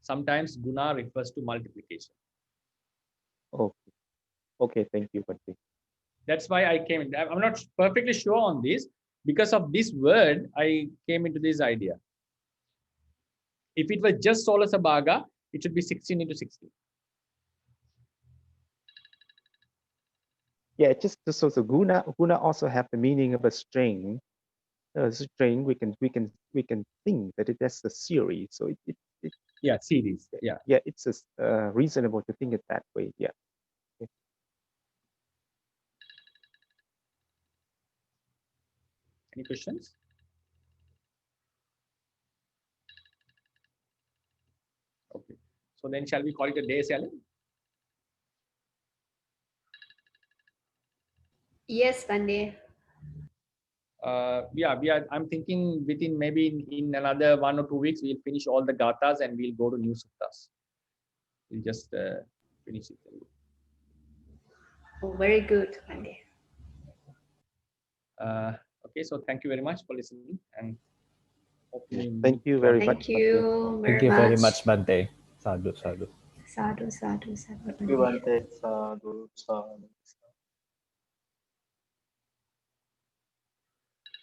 Sometimes guna refers to multiplication. Okay. Okay, thank you, Bhante. That's why I came in. I'm not perfectly sure on this. Because of this word, I came into this idea. If it was just Sola Sabhaga, it should be 16 into 16. Yeah, just so guna also have the meaning of a string. A string we can think that that's a series. So it Yeah, series. Yeah. Yeah, it's reasonable to think it that way. Yeah. Okay. Any questions? Okay. So then shall we call it a day, Sally? Yes, Bhante. Yeah, I'm thinking within maybe in another 1 or 2 weeks, we'll finish all the gathas and we'll go to new suttas. We'll just finish it. Oh, very good, Bhante. Okay, so thank you very much for listening, and hopefully Thank you very much. Thank you Thank you very much, Bhante. Sadhu, sadhu. Sadhu, sadhu, sadhu. Thank you, Bhante. Sadhu, sadhu.